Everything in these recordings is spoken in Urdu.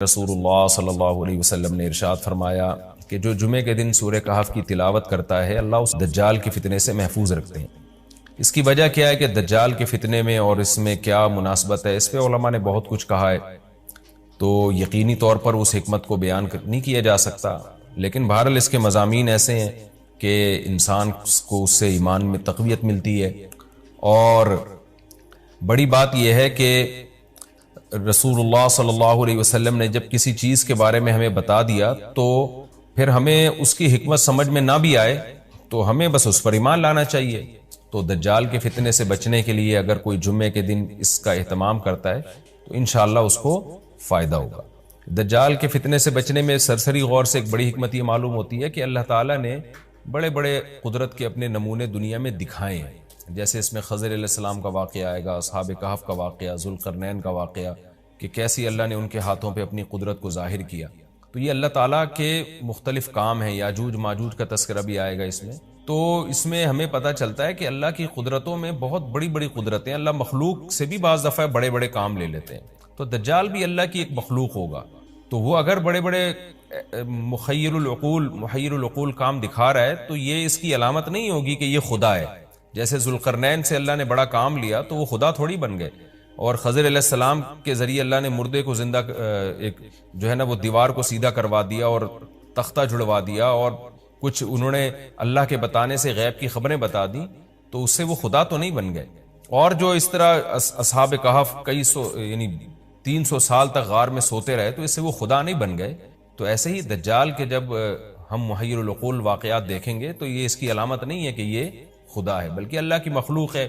رسول اللہ صلی اللہ علیہ وسلم نے ارشاد فرمایا کہ جو جمعے کے دن سورہ کہف کی تلاوت کرتا ہے اللہ اس دجال کے فتنے سے محفوظ رکھتے ہیں۔ اس کی وجہ کیا ہے کہ دجال کے فتنے میں اور اس میں کیا مناسبت ہے، اس پہ علماء نے بہت کچھ کہا ہے، تو یقینی طور پر اس حکمت کو بیان نہیں کیا جا سکتا، لیکن بہرحال اس کے مضامین ایسے ہیں کہ انسان کو اس سے ایمان میں تقویت ملتی ہے۔ اور بڑی بات یہ ہے کہ رسول اللہ صلی اللہ علیہ وسلم نے جب کسی چیز کے بارے میں ہمیں بتا دیا تو پھر ہمیں اس کی حکمت سمجھ میں نہ بھی آئے تو ہمیں بس اس پر ایمان لانا چاہیے۔ تو دجال کے فتنے سے بچنے کے لیے اگر کوئی جمعے کے دن اس کا اہتمام کرتا ہے تو انشاءاللہ اس کو فائدہ ہوگا۔ دجال کے فتنے سے بچنے میں سرسری غور سے ایک بڑی حکمت یہ معلوم ہوتی ہے کہ اللہ تعالیٰ نے بڑے بڑے قدرت کے اپنے نمونے دنیا میں دکھائے ہیں، جیسے اس میں خضر علیہ السلام کا واقعہ آئے گا، اصحاب کہف کا واقعہ، ذوالقرنین کا واقعہ، کہ کیسی اللہ نے ان کے ہاتھوں پہ اپنی قدرت کو ظاہر کیا۔ تو یہ اللہ تعالیٰ کے مختلف کام ہیں، یاجوج ماجوج کا تذکرہ بھی آئے گا اس میں۔ تو اس میں ہمیں پتہ چلتا ہے کہ اللہ کی قدرتوں میں بہت بڑی بڑی قدرتیں، اللہ مخلوق سے بھی بعض دفعہ بڑے بڑے کام لے لیتے ہیں۔ تو دجال بھی اللہ کی ایک مخلوق ہوگا، تو وہ اگر بڑے بڑے محیر العقول کام دکھا رہا ہے تو یہ اس کی علامت نہیں ہوگی کہ یہ خدا ہے۔ جیسے ذوالقرنین سے اللہ نے بڑا کام لیا تو وہ خدا تھوڑی بن گئے، اور خضر علیہ السلام کے ذریعے اللہ نے مردے کو زندہ ایک جو ہے نا وہ دیوار کو سیدھا کروا دیا اور تختہ جڑوا دیا، اور کچھ انہوں نے اللہ کے بتانے سے غیب کی خبریں بتا دی، تو اس سے وہ خدا تو نہیں بن گئے۔ اور جو اس طرح اصحاب کہف کئی سو یعنی 300 سال تک غار میں سوتے رہے تو اس سے وہ خدا نہیں بن گئے۔ تو ایسے ہی دجال کے جب ہم محیر العقول واقعات دیکھیں گے تو یہ اس کی علامت نہیں ہے کہ یہ خدا ہے، بلکہ اللہ کی مخلوق ہے۔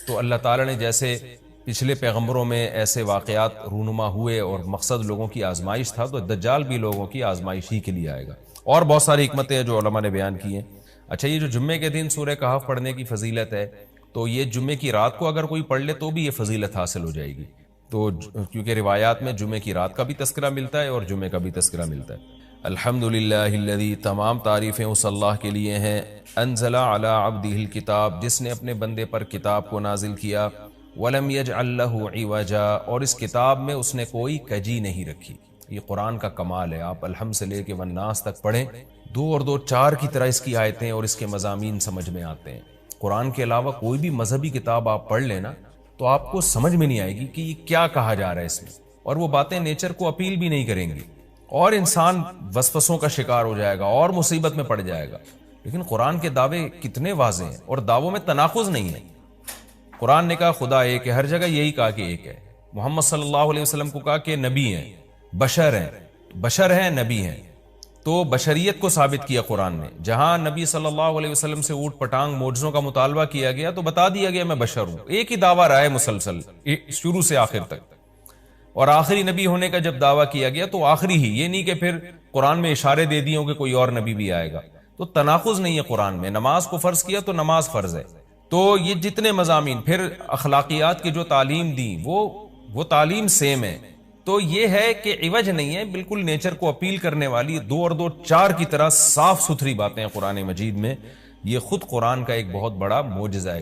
تو اللہ تعالیٰ نے جیسے پچھلے پیغمبروں میں ایسے واقعات رونما ہوئے اور مقصد لوگوں کی آزمائش تھا، تو دجال بھی لوگوں کی آزمائش ہی کے لیے آئے گا۔ اور بہت ساری حکمتیں ہیں جو علماء نے بیان کی ہیں۔ اچھا، یہ جو جمعے کے دن سورہ کہف پڑھنے کی فضیلت ہے، تو یہ جمعے کی رات کو اگر کوئی پڑھ لے تو بھی یہ فضیلت حاصل ہو جائے گی، تو کیونکہ روایات میں جمعے کی رات کا بھی تذکرہ ملتا ہے اور جمعے کا بھی تذکرہ ملتا ہے۔ الحمدللہ الذی، تمام تعریفیں اس اللہ کے لیے ہیں، انزل علی عبدہ الکتاب، جس نے اپنے بندے پر کتاب کو نازل کیا، وَلَمْ يَجْعَلْ لَهُ عِوَجًا، اور اس کتاب میں اس نے کوئی کجی نہیں رکھی۔ یہ قرآن کا کمال ہے، آپ الحمد سے لے کے والناس تک پڑھیں، 2 اور 2 4 کی طرح اس کی آیتیں اور اس کے مضامین سمجھ میں آتے ہیں۔ قرآن کے علاوہ کوئی بھی مذہبی کتاب آپ پڑھ لینا تو آپ کو سمجھ میں نہیں آئے گی کہ یہ کیا کہا جا رہا ہے اس میں، اور وہ باتیں نیچر کو اپیل بھی نہیں کریں گی، اور انسان وسوسوں کا شکار ہو جائے گا اور مصیبت میں پڑ جائے گا۔ لیکن قرآن کے دعوے کتنے واضح ہیں، اور دعووں میں تناقض نہیں ہے۔ قرآن نے کہا خدا ایک ہے، ہر جگہ یہی کہا کہ ایک ہے۔ محمد صلی اللہ علیہ وسلم کو کہا کہ نبی ہیں، بشر ہیں نبی ہیں، تو بشریت کو ثابت کیا قرآن نے۔ جہاں نبی صلی اللہ علیہ وسلم سے اوٹ پٹانگ معجزوں کا مطالبہ کیا گیا تو بتا دیا گیا میں بشر ہوں۔ ایک ہی دعویٰ رہا ہے مسلسل شروع سے آخر تک، اور آخری نبی ہونے کا جب دعویٰ کیا گیا تو آخری ہی، یہ نہیں کہ پھر قرآن میں اشارے دے دیے ہوں کہ کوئی اور نبی بھی آئے گا۔ تو تناقض نہیں ہے قرآن میں، نماز کو فرض کیا تو نماز فرض ہے۔ تو یہ جتنے مضامین، پھر اخلاقیات کی جو تعلیم دی وہ تعلیم سیم ہے۔ تو یہ ہے کہ عوج نہیں ہے، بالکل نیچر کو اپیل کرنے والی 2 اور 2 4 کی طرح صاف ستھری باتیں ہیں قرآن مجید میں۔ یہ خود قرآن کا ایک بہت بڑا معجزہ ہے۔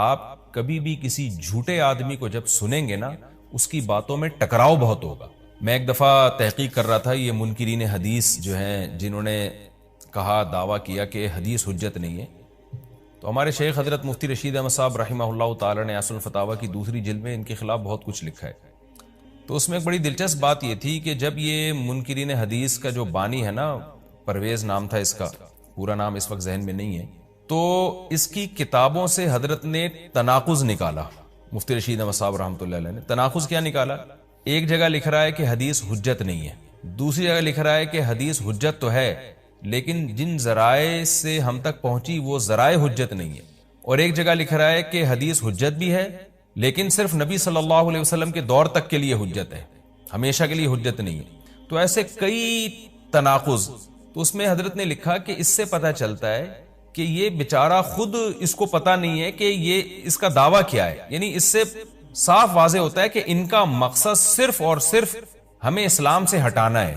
آپ کبھی بھی کسی جھوٹے آدمی کو جب سنیں گے نا، اس کی باتوں میں ٹکراؤ بہت ہوگا۔ میں ایک دفعہ تحقیق کر رہا تھا، یہ منکرین حدیث جو ہیں جنہوں نے کہا، دعویٰ کیا کہ حدیث حجت نہیں ہے، تو ہمارے شیخ حضرت مفتی رشید احمد صاحب رحمہ اللہ تعالی نے اصل الفتاویٰ کی 2 جلد میں ان کے خلاف بہت کچھ لکھا ہے۔ تو اس میں ایک بڑی دلچسپ بات یہ تھی کہ جب یہ منکرین حدیث کا جو بانی ہے نا، پرویز نام تھا اس کا، پورا نام اس وقت ذہن میں نہیں ہے، تو اس کی کتابوں سے حضرت نے تناقض نکالا۔ مفتی رشید احمد صاحب رحمۃ اللہ علیہ نے تناقض کیا نکالا؟ ایک جگہ لکھ رہا ہے کہ حدیث حجت نہیں ہے، دوسری جگہ لکھ رہا ہے کہ حدیث حجت تو ہے لیکن جن ذرائع سے ہم تک پہنچی وہ ذرائع حجت نہیں ہے، اور ایک جگہ لکھ رہا ہے کہ حدیث حجت بھی ہے لیکن صرف نبی صلی اللہ علیہ وسلم کے دور تک کے لیے حجت ہے، ہمیشہ کے لیے حجت نہیں ہے۔ تو ایسے کئی تناقض، تو اس میں حضرت نے لکھا کہ اس سے پتہ چلتا ہے کہ یہ بیچارہ خود اس کو پتہ نہیں ہے کہ یہ اس کا دعویٰ کیا ہے، یعنی اس سے صاف واضح ہوتا ہے کہ ان کا مقصد صرف اور صرف ہمیں اسلام سے ہٹانا ہے،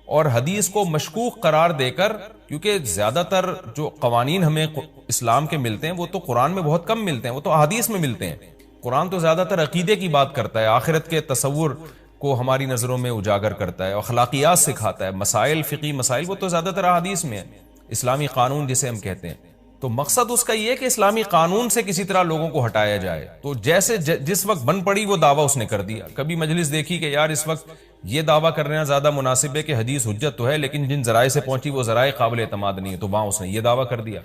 اور حدیث کو مشکوک قرار دے کر، کیونکہ زیادہ تر جو قوانین ہمیں اسلام کے ملتے ہیں وہ تو قرآن میں بہت کم ملتے ہیں، وہ تو احادیث میں ملتے ہیں۔ قرآن تو زیادہ تر عقیدے کی بات کرتا ہے، آخرت کے تصور کو ہماری نظروں میں اجاگر کرتا ہے، اخلاقیات سکھاتا ہے، مسائل، فقی مسائل، وہ تو زیادہ تر احادیث میں ہے، اسلامی قانون جسے ہم کہتے ہیں۔ تو مقصد اس کا یہ ہے کہ اسلامی قانون سے کسی طرح لوگوں کو ہٹایا جائے۔ تو جیسے جس وقت بن پڑی وہ دعویٰ اس نے کر دیا۔ کبھی مجلس دیکھی کہ یار اس وقت یہ دعویٰ کرنا زیادہ مناسب ہے کہ حدیث حجت تو ہے لیکن جن ذرائع سے پہنچی وہ ذرائع قابل اعتماد نہیں ہے، تو وہاں اس نے یہ دعویٰ کر دیا۔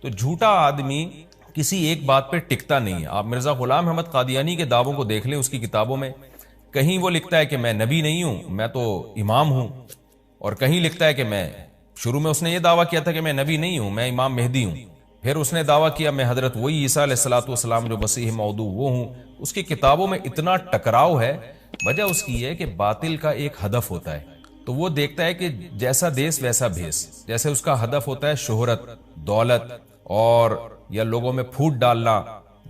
تو جھوٹا آدمی کسی ایک بات پہ ٹکتا نہیں ہے۔ آپ مرزا غلام احمد قادیانی کے دعووں کو دیکھ لیں، اس کی کتابوں میں کہیں وہ لکھتا ہے کہ میں نبی نہیں ہوں، میں تو امام ہوں، اور کہیں لکھتا ہے کہ میں، شروع میں اس نے یہ دعویٰ کیا تھا کہ میں نبی نہیں ہوں، میں امام مہدی ہوں، پھر اس نے دعویٰ کیا میں حضرت وہی عیسیٰ علیہ الصلوۃ والسلام جو مسیح موعود وہ ہوں۔ اس کی کتابوں میں اتنا ٹکراؤ ہے، وجہ اس کی ہے کہ باطل کا ایک ہدف ہوتا ہے، تو وہ دیکھتا ہے کہ جیسا دیس ویسا بھیس۔ جیسے اس کا ہدف ہوتا ہے شہرت، دولت، اور یا لوگوں میں پھوٹ ڈالنا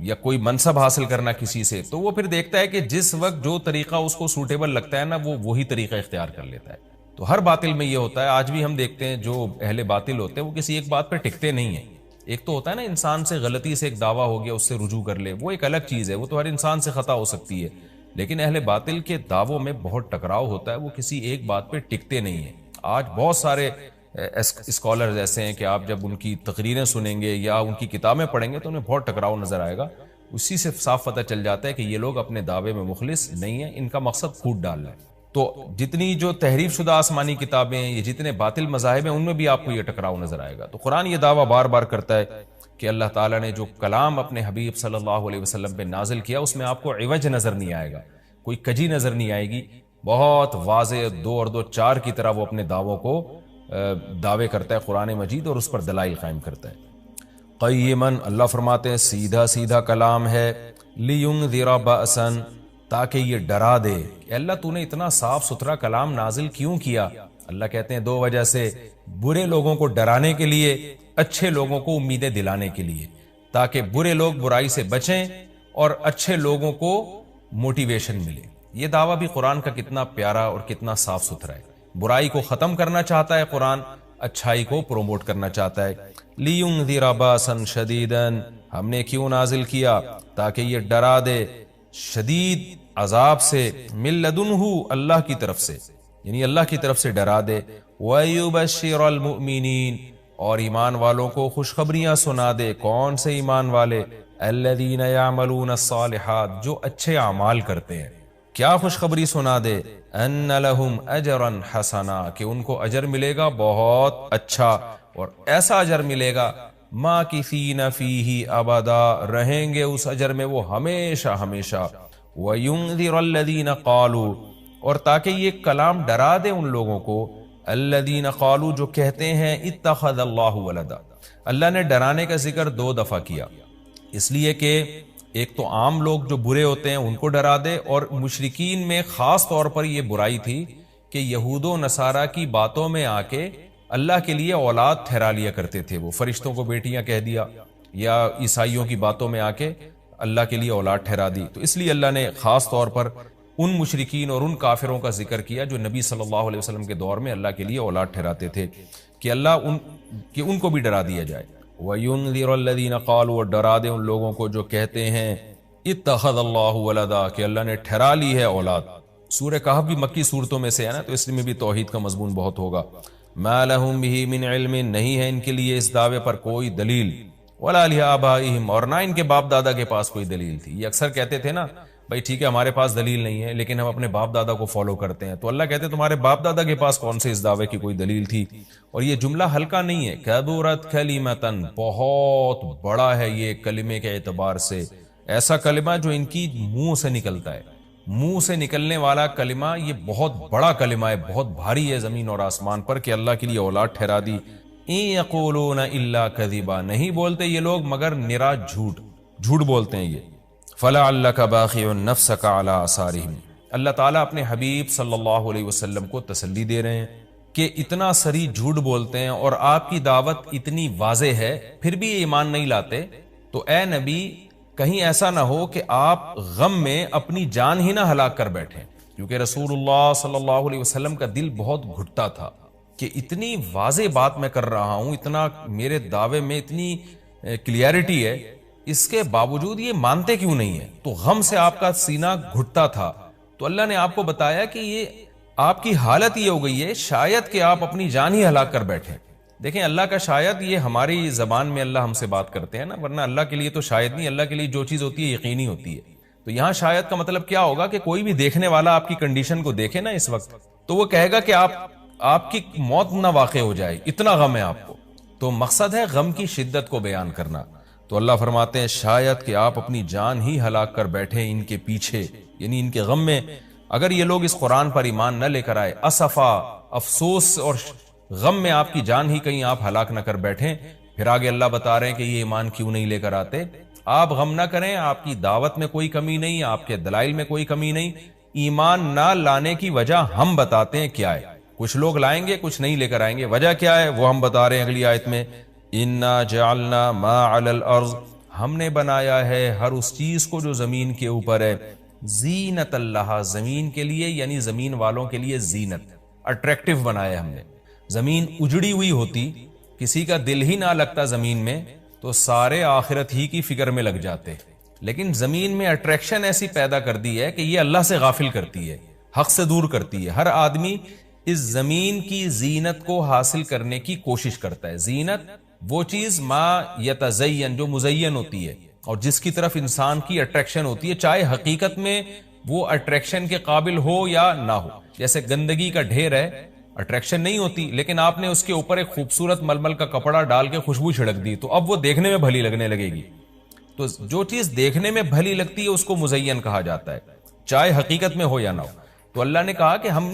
یا کوئی منصب حاصل کرنا کسی سے، تو وہ پھر دیکھتا ہے کہ جس وقت جو طریقہ اس کو سوٹیبل لگتا ہے نا، وہ وہی طریقہ اختیار کر لیتا ہے۔ تو ہر باطل میں یہ ہوتا ہے۔ آج بھی ہم دیکھتے ہیں جو اہل باطل ہوتے ہیں وہ کسی ایک بات پہ ٹکتے نہیں ہیں۔ ایک تو ہوتا ہے نا انسان سے غلطی سے ایک دعویٰ ہو گیا اس سے رجوع کر لے، وہ ایک الگ چیز ہے، وہ تو ہر انسان سے خطا ہو سکتی ہے، لیکن اہل باطل کے دعووں میں بہت ٹکراؤ ہوتا ہے، وہ کسی ایک بات پہ ٹکتے نہیں ہیں۔ آج بہت سارے اسکالرز ایسے ہیں کہ آپ جب ان کی تقریریں سنیں گے یا ان کی کتابیں پڑھیں گے تو انہیں بہت ٹکراؤ نظر آئے گا۔ اسی سے صاف پتہ چل جاتا ہے کہ یہ لوگ اپنے دعوے میں مخلص نہیں ہیں، ان کا مقصد پھوٹ ڈالنا ہے۔ تو جتنی جو تحریف شدہ آسمانی کتابیں ہیں، یہ جتنے باطل مذاہب ہیں، ان میں بھی آپ کو یہ ٹکراؤ نظر آئے گا۔ تو قرآن یہ دعویٰ بار بار کرتا ہے کہ اللہ تعالیٰ نے جو کلام اپنے حبیب صلی اللہ علیہ وسلم پہ نازل کیا اس میں آپ کو عوج نظر نہیں آئے گا، کوئی کجی نظر نہیں آئے گی، بہت واضح 2 اور 2 4 کی طرح وہ اپنے دعووں کو دعوے کرتا ہے قرآن مجید، اور اس پر دلائل قائم کرتا ہے۔ قیماً، اللہ فرماتے ہیں سیدھا سیدھا کلام ہے، لینذر بأسا، تاکہ یہ ڈرا دے۔ کہ اللہ تو نے اتنا صاف ستھرا کلام نازل کیوں کیا؟ اللہ کہتے ہیں 2 وجہ سے، برے لوگوں کو ڈرانے کے لیے، اچھے لوگوں کو امیدیں دلانے کے لیے، تاکہ برے لوگ برائی سے بچیں اور اچھے لوگوں کو موٹیویشن ملے۔ یہ دعویٰ بھی قرآن کا کتنا پیارا اور کتنا صاف ستھرا ہے۔ برائی کو ختم کرنا چاہتا ہے قرآن، اچھائی کو پروموٹ کرنا چاہتا ہے۔ لِيُنذِرَ بَأْسًا شَدِيدًا، ہم نے کیوں نازل کیا؟ تاکہ یہ ڈرا دے شدید عذاب سے، من لدنہ، اللہ کی طرف سے، یعنی اللہ کی طرف سے ڈرا دے۔ وَيُبَشِّرَ الْمُؤْمِنِينَ، اور ایمان والوں کو خوشخبریاں سنا دے۔ کون سے ایمان والے؟ الَّذِينَ يَعْمَلُونَ الصَّالِحَاتِ، جو اچھے اعمال کرتے ہیں۔ کیا خوشخبری سنا دے؟ ان لہم اجرا حسنا، کہ ان کو اجر ملے گا بہت اچھا، اور ایسا اجر ملے گا ماکثین فیہ ابدا، رہیں گے اس اجر میں وہ ہمیشہ ہمیشہ۔ وینذر الذین قالوا، اور تاکہ یہ کلام ڈرا دے ان لوگوں کو، الذین قالوا، جو کہتے ہیں اتخذ اللہ ولدا۔ اللہ نے ڈرانے کا ذکر 2 دفعہ کیا، اس لیے کہ ایک تو عام لوگ جو برے ہوتے ہیں ان کو ڈرا دے، اور مشرکین میں خاص طور پر یہ برائی تھی کہ یہود و نصارہ کی باتوں میں آ کے اللہ کے لیے اولاد ٹھہرا لیا کرتے تھے، وہ فرشتوں کو بیٹیاں کہہ دیا، یا عیسائیوں کی باتوں میں آ کے اللہ کے لیے اولاد ٹھہرا دی۔ تو اس لیے اللہ نے خاص طور پر ان مشرکین اور ان کافروں کا ذکر کیا جو نبی صلی اللہ علیہ وسلم کے دور میں اللہ کے لیے اولاد ٹھہراتے تھے، کہ اللہ ان کو بھی ڈرا دیا جائے۔ وَيُنذِرَ الَّذِينَ قَالُوا، اور ڈرا دے ان لوگوں کو جو کہتے ہیں اتخذ اللہ ولدا، کہ اللہ نے ٹھہرا لی ہے اولاد۔ سورہ کہف بھی مکی صورتوں میں سے ہے نا، تو اس میں بھی توحید کا مضمون بہت ہوگا۔ ما لہم بہ من علم، نہیں ہے ان کے لیے اس دعوے پر کوئی دلیل، ولا لآبائہم، اور نہ ان کے باپ دادا کے پاس کوئی دلیل تھی۔ یہ اکثر کہتے تھے نا، بھائی ٹھیک ہے ہمارے پاس دلیل نہیں ہے لیکن ہم اپنے باپ دادا کو فالو کرتے ہیں، تو اللہ کہتے ہیں تمہارے باپ دادا کے پاس کون سے اس دعوے کی کوئی دلیل تھی؟ اور یہ جملہ ہلکا نہیں ہے، کبرت کلمۃ، بہت بڑا ہے یہ کلمے کے اعتبار سے، ایسا کلمہ جو ان کی منہ سے نکلتا ہے، منہ سے نکلنے والا کلمہ یہ بہت بڑا کلمہ ہے، بہت بھاری ہے زمین اور آسمان پر، کہ اللہ کے لیے اولاد ٹھہرا دی۔ ان یقولون الا کذبا، نہیں بولتے یہ لوگ مگر نرا جھوٹ بولتے ہیں یہ۔ فلعلک باخع نفسک علی آثارہم، اللہ تعالیٰ اپنے حبیب صلی اللہ علیہ وسلم کو تسلی دے رہے ہیں کہ اتنا سری جھوٹ بولتے ہیں اور آپ کی دعوت اتنی واضح ہے پھر بھی یہ ایمان نہیں لاتے، تو اے نبی کہیں ایسا نہ ہو کہ آپ غم میں اپنی جان ہی نہ ہلاک کر بیٹھیں، کیونکہ رسول اللہ صلی اللہ علیہ وسلم کا دل بہت گھٹتا تھا کہ اتنی واضح بات میں کر رہا ہوں، اتنا میرے دعوے میں اتنی کلیئرٹی ہے، اس کے باوجود یہ مانتے کیوں نہیں ہیں؟ تو غم سے آپ کا سینہ گھٹتا تھا، تو اللہ نے آپ کو بتایا کہ یہ آپ کی حالت یہ ہو گئی ہے شاید کہ آپ اپنی جان ہی ہلاک کر بیٹھیں. دیکھیں اللہ کا شاید یہ ہماری زبان میں اللہ ہم سے بات کرتے ہیں نا، ورنہ اللہ کے لیے تو شاید نہیں، اللہ کے لیے جو چیز ہوتی ہے یقینی ہوتی ہے. تو یہاں شاید کا مطلب کیا ہوگا کہ کوئی بھی دیکھنے والا آپ کی کنڈیشن کو دیکھے نا اس وقت، تو وہ کہے گا کہ آپ کی موت نہ واقع ہو جائے، اتنا غم ہے آپ کو. تو مقصد ہے غم کی شدت کو بیان کرنا. تو اللہ فرماتے ہیں شاید کہ آپ اپنی جان ہی ہلاک کر بیٹھے ان کے پیچھے، یعنی ان کے غم میں. اگر یہ لوگ اس قرآن پر ایمان نہ لے کر آئے، اسفا، افسوس اور غم میں آپ کی جان ہی کہیں آپ ہلاک نہ کر بیٹھیں. پھر آگے اللہ بتا رہے ہیں کہ یہ ایمان کیوں نہیں لے کر آتے. آپ غم نہ کریں، آپ کی دعوت میں کوئی کمی نہیں، آپ کے دلائل میں کوئی کمی نہیں. ایمان نہ لانے کی وجہ ہم بتاتے ہیں کیا ہے. کچھ لوگ لائیں گے، کچھ نہیں لے کر آئیں گے. وجہ کیا ہے وہ ہم بتا رہے ہیں اگلی آیت میں. انا جعلنا ما علی الارض، ہم نے بنایا ہے ہر اس چیز کو جو زمین کے اوپر ہے، زینت اللہ، زمین کے لیے، یعنی زمین والوں کے لیے زینت، اٹریکٹیو بنایا ہم نے. زمین اجڑی ہوئی ہوتی، کسی کا دل ہی نہ لگتا زمین میں، تو سارے آخرت ہی کی فکر میں لگ جاتے. لیکن زمین میں اٹریکشن ایسی پیدا کر دی ہے کہ یہ اللہ سے غافل کرتی ہے، حق سے دور کرتی ہے. ہر آدمی اس زمین کی زینت کو حاصل کرنے کی کوشش کرتا ہے. زینت وہ چیز ما یتزین، جو مزین ہوتی ہے اور جس کی طرف انسان کی اٹریکشن ہوتی ہے، چاہے حقیقت میں وہ اٹریکشن کے قابل ہو یا نہ ہو. جیسے گندگی کا ڈھیر ہے، اٹریکشن نہیں ہوتی، لیکن آپ نے اس کے اوپر ایک خوبصورت ململ کا کپڑا ڈال کے خوشبو چھڑک دی تو اب وہ دیکھنے میں بھلی لگنے لگے گی. تو جو چیز دیکھنے میں بھلی لگتی ہے اس کو مزین کہا جاتا ہے، چاہے حقیقت میں ہو یا نہ ہو. تو اللہ نے کہا کہ ہم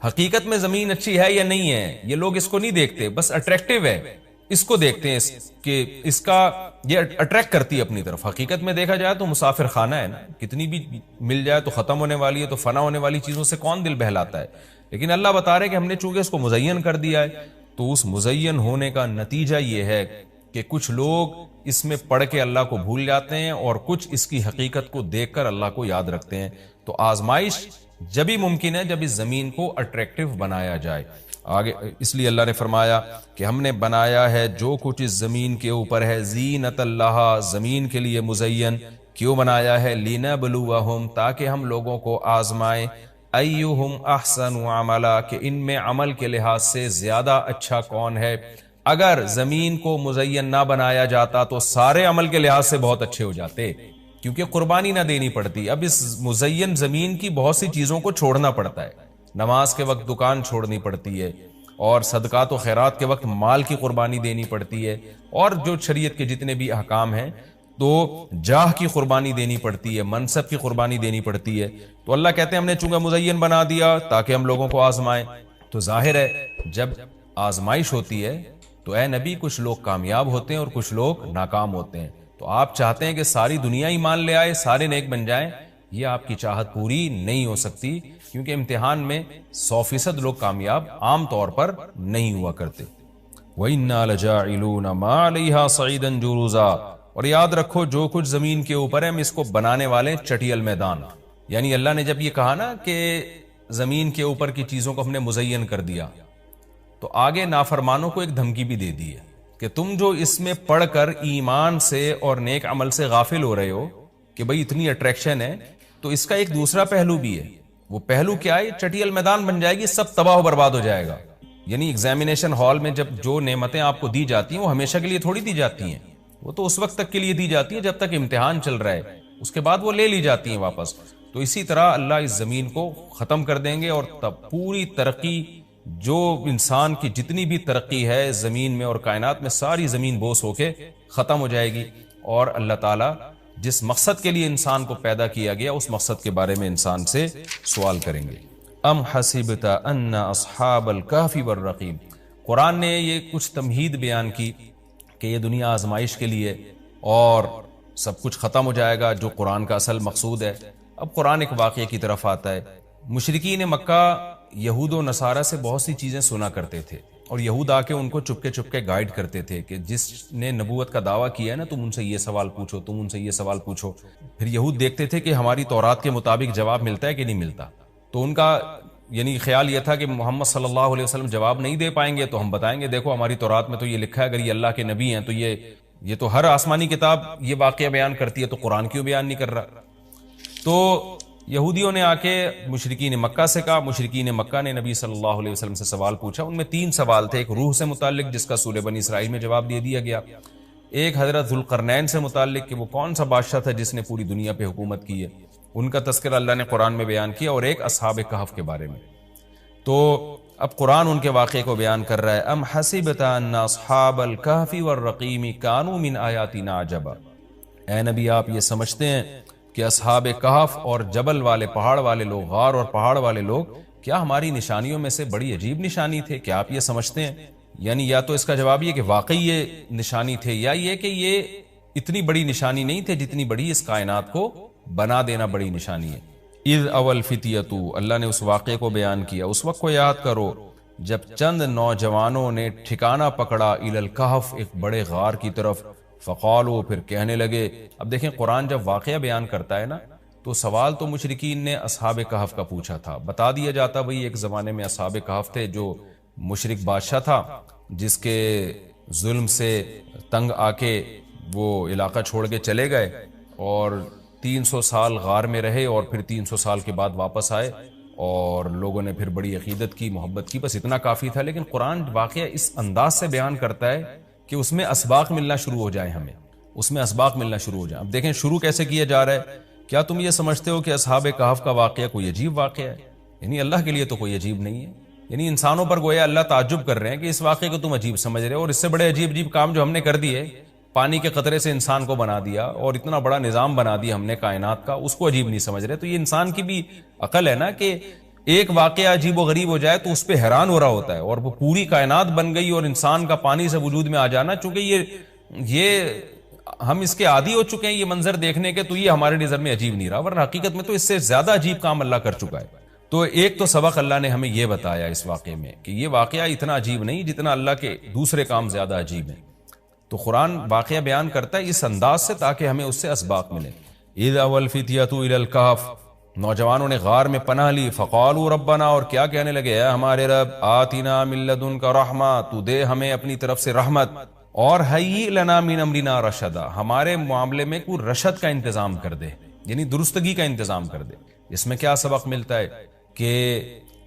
حقیقت میں زمین اچھی ہے یا نہیں ہے یہ لوگ اس کو نہیں دیکھتے، بس اٹریکٹیو ہے اس کو دیکھتے ہیں کہ اس کا یہ اٹریکٹ کرتی ہے اپنی طرف. حقیقت میں دیکھا جائے تو مسافر خانہ ہے نا، کتنی بھی مل جائے تو ختم ہونے والی ہے، تو فنا ہونے والی چیزوں سے کون دل بہلاتا ہے. لیکن اللہ بتا رہے کہ ہم نے چونکہ اس کو مزین کر دیا ہے، تو اس مزین ہونے کا نتیجہ یہ ہے کہ کچھ لوگ اس میں پڑھ کے اللہ کو بھول جاتے ہیں اور کچھ اس کی حقیقت کو دیکھ کر اللہ کو یاد رکھتے ہیں. تو آزمائش جبھی ممکن ہے جب اس زمین کو اٹریکٹیو بنایا جائے. آگے اس لیے اللہ نے فرمایا کہ ہم نے بنایا ہے جو کچھ اس زمین کے اوپر ہے زینت اللہ، زمین کے لیے مزین. کیوں بنایا ہے؟ لنبلوہم، تاکہ ہم لوگوں کو آزمائیں، ایہم احسن عملا، کہ ان میں عمل کے لحاظ سے زیادہ اچھا کون ہے. اگر زمین کو مزین نہ بنایا جاتا تو سارے عمل کے لحاظ سے بہت اچھے ہو جاتے، کیونکہ قربانی نہ دینی پڑتی. اب اس مزین زمین کی بہت سی چیزوں کو چھوڑنا پڑتا ہے. نماز کے وقت دکان چھوڑنی پڑتی ہے، اور صدقات و خیرات کے وقت مال کی قربانی دینی پڑتی ہے، اور جو شریعت کے جتنے بھی احکام ہیں تو جاہ کی قربانی دینی پڑتی ہے، منصب کی قربانی دینی پڑتی ہے. تو اللہ کہتے ہیں ہم نے چونکہ مزین بنا دیا تاکہ ہم لوگوں کو آزمائیں. تو ظاہر ہے جب آزمائش ہوتی ہے تو اے نبی کچھ لوگ کامیاب ہوتے ہیں اور کچھ لوگ ناکام ہوتے ہیں. تو آپ چاہتے ہیں کہ ساری دنیا ایمان لے آئے، سارے نیک بن جائیں، یہ آپ کی چاہت پوری نہیں ہو سکتی، کیونکہ امتحان میں 100% لوگ کامیاب عام طور پر نہیں ہوا کرتے. وَإِنَّا لَجَاعِلُونَ مَا عَلَيْهَا صَعِيدًا جُرُزًا، اور یاد رکھو جو کچھ زمین کے اوپر ہے ہم اس کو بنانے والے چٹیل میدان. یعنی اللہ نے جب یہ کہا نا کہ زمین کے اوپر کی چیزوں کو ہم نے مزین کر دیا، تو آگے نافرمانوں کو ایک دھمکی بھی دے دی ہے کہ تم جو اس میں پڑھ کر ایمان سے اور نیک عمل سے غافل ہو رہے ہو کہ بھئی اتنی اٹریکشن ہے، تو اس کا ایک دوسرا پہلو بھی ہے. وہ پہلو کیا ہے؟ چٹیل میدان بن جائے گی، سب تباہ و برباد ہو جائے گا. یعنی ایگزامینیشن ہال میں جب جو نعمتیں آپ کو دی جاتی ہیں وہ ہمیشہ کے لیے تھوڑی دی جاتی ہیں، وہ تو اس وقت تک کے لیے دی جاتی ہیں جب تک امتحان چل رہا ہے، اس کے بعد وہ لے لی جاتی ہیں واپس. تو اسی طرح اللہ اس زمین کو ختم کر دیں گے، اور تب پوری ترقی، جو انسان کی جتنی بھی ترقی ہے زمین میں اور کائنات میں، ساری زمین بوس ہو کے ختم ہو جائے گی. اور اللہ تعالیٰ جس مقصد کے لیے انسان کو پیدا کیا گیا اس مقصد کے بارے میں انسان سے سوال کریں گے. ام حسبت ان اصحاب الکہف والرقیم، قرآن نے یہ کچھ تمہید بیان کی کہ یہ دنیا آزمائش کے لیے اور سب کچھ ختم ہو جائے گا، جو قرآن کا اصل مقصود ہے. اب قرآن ایک واقعے کی طرف آتا ہے. مشرکین مکہ یہود و نصارہ سے بہت سی چیزیں سنا کرتے تھے، اور یہود آ کے ان کو چپکے چپکے گائیڈ کرتے تھے کہ جس نے نبوت کا دعویٰ کیا ہے نا تم ان سے یہ سوال پوچھو، تم ان سے یہ سوال پوچھو. پھر یہود دیکھتے تھے کہ ہماری تورات کے مطابق جواب ملتا ہے کہ نہیں ملتا. تو ان کا یعنی خیال یہ تھا کہ محمد صلی اللہ علیہ وسلم جواب نہیں دے پائیں گے تو ہم بتائیں گے دیکھو ہماری تورات میں تو یہ لکھا ہے، اگر یہ اللہ کے نبی ہیں تو یہ تو ہر آسمانی کتاب یہ واقعہ بیان کرتی ہے، تو قرآن کیوں بیان نہیں کر رہا. تو یہودیوں نے آ کے مشرکین مکہ سے کہا، مشرکین مکہ نے نبی صلی اللہ علیہ وسلم سے سوال پوچھا. ان میں 3 سوال تھے. ایک روح سے متعلق جس کا سورہ بنی اسرائیل میں جواب دے دیا گیا، ایک حضرت ذوالقرنین سے متعلق کہ وہ کون سا بادشاہ تھا جس نے پوری دنیا پہ حکومت کی ہے، ان کا تذکرہ اللہ نے قرآن میں بیان کیا، اور ایک اصحاب کہف کے بارے میں. تو اب قرآن ان کے واقعے کو بیان کر رہا ہے. ام حسبت ان اصحاب الکہف والرقیم کانوا من آیاتنا عجبا. اے نبی آپ یہ سمجھتے ہیں کہ اصحاب کہف اور جبل والے پہاڑ والے لوگ، غار اور پہاڑ والے لوگ کیا ہماری نشانیوں میں سے بڑی عجیب نشانی تھے؟ کیا آپ یہ سمجھتے ہیں؟ یعنی یا تو اس کا جواب یہ کہ واقعی یہ نشانی تھے، یا یہ کہ یہ اتنی بڑی نشانی نہیں تھے جتنی بڑی اس کائنات کو بنا دینا بڑی نشانی ہے. اذ اول فتیتو، اللہ نے اس واقعے کو بیان کیا. اس وقت کو یاد کرو جب چند نوجوانوں نے ٹھکانہ پکڑا الی الکہف، ایک بڑے غار کی طرف. فقالو، پھر کہنے لگے. اب دیکھیں قرآن جب واقعہ بیان کرتا ہے نا تو سوال تو مشرکین نے اصحاب کہف کا پوچھا تھا. بتا دیا جاتا بھئی ایک زمانے میں اصحاب کہف تھے جو مشرک بادشاہ تھا جس کے ظلم سے تنگ آ کے وہ علاقہ چھوڑ کے چلے گئے اور 300 سال غار میں رہے، اور پھر 300 سال کے بعد واپس آئے اور لوگوں نے پھر بڑی عقیدت کی، محبت کی. بس اتنا کافی تھا. لیکن قرآن واقعہ اس انداز سے بیان کرتا ہے کہ اس میں اسباق ملنا شروع ہو جائیں، ہمیں اس میں اسباق ملنا شروع ہو جائیں. اب دیکھیں شروع کیسے کیا جا رہا ہے. کیا تم یہ سمجھتے ہو کہ اصحاب کہف کا واقعہ کوئی عجیب واقعہ ہے؟ یعنی اللہ کے لیے تو کوئی عجیب نہیں ہے. یعنی انسانوں پر گویا اللہ تعجب کر رہے ہیں کہ اس واقعے کو تم عجیب سمجھ رہے ہو، اور اس سے بڑے عجیب عجیب کام جو ہم نے کر دیے، پانی کے قطرے سے انسان کو بنا دیا اور اتنا بڑا نظام بنا دیا ہم نے کائنات کا، اس کو عجیب نہیں سمجھ رہے. تو یہ انسان کی بھی عقل ہے نا کہ ایک واقعہ عجیب و غریب ہو جائے تو اس پہ حیران ہو رہا ہوتا ہے، اور وہ پوری کائنات بن گئی اور انسان کا پانی سے وجود میں آ جانا، چونکہ یہ ہم اس کے عادی ہو چکے ہیں یہ منظر دیکھنے کے، تو یہ ہمارے نظر میں عجیب نہیں رہا، ورنہ حقیقت میں تو اس سے زیادہ عجیب کام اللہ کر چکا ہے. تو ایک تو سبق اللہ نے ہمیں یہ بتایا اس واقعے میں کہ یہ واقعہ اتنا عجیب نہیں جتنا اللہ کے دوسرے کام زیادہ عجیب ہیں. تو قرآن واقعہ بیان کرتا ہے اس انداز سے تاکہ ہمیں اس سے اسباق ملے. اذ اول فتیۃ الی الکہف، نوجوانوں نے غار میں پناہ لی. فقالوا ربنا، اور کیا کہنے لگے، اے ہمارے رب، آتنا من لدنک رحمہ، تو دے ہمیں اپنی طرف سے رحمت، اور ہیئ لنا من امرنا رشدا، ہمارے معاملے میں کوئی رشد کا انتظام کر دے، یعنی درستگی کا انتظام کر دے. اس میں کیا سبق ملتا ہے کہ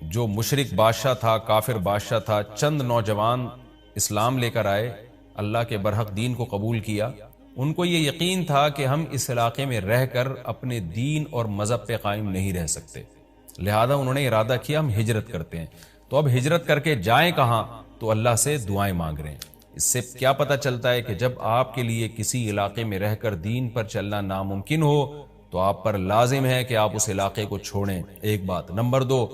جو مشرک بادشاہ تھا، کافر بادشاہ تھا، چند نوجوان اسلام لے کر آئے، اللہ کے برحق دین کو قبول کیا. ان کو یہ یقین تھا کہ ہم اس علاقے میں رہ کر اپنے دین اور مذہب پہ قائم نہیں رہ سکتے، لہذا انہوں نے ارادہ کیا ہم ہجرت کرتے ہیں. تو اب ہجرت کر کے جائیں کہاں؟ تو اللہ سے دعائیں مانگ رہے ہیں. اس سے کیا پتہ چلتا ہے کہ جب آپ کے لیے کسی علاقے میں رہ کر دین پر چلنا ناممکن ہو تو آپ پر لازم ہے کہ آپ اس علاقے کو چھوڑیں، ایک بات. نمبر 2،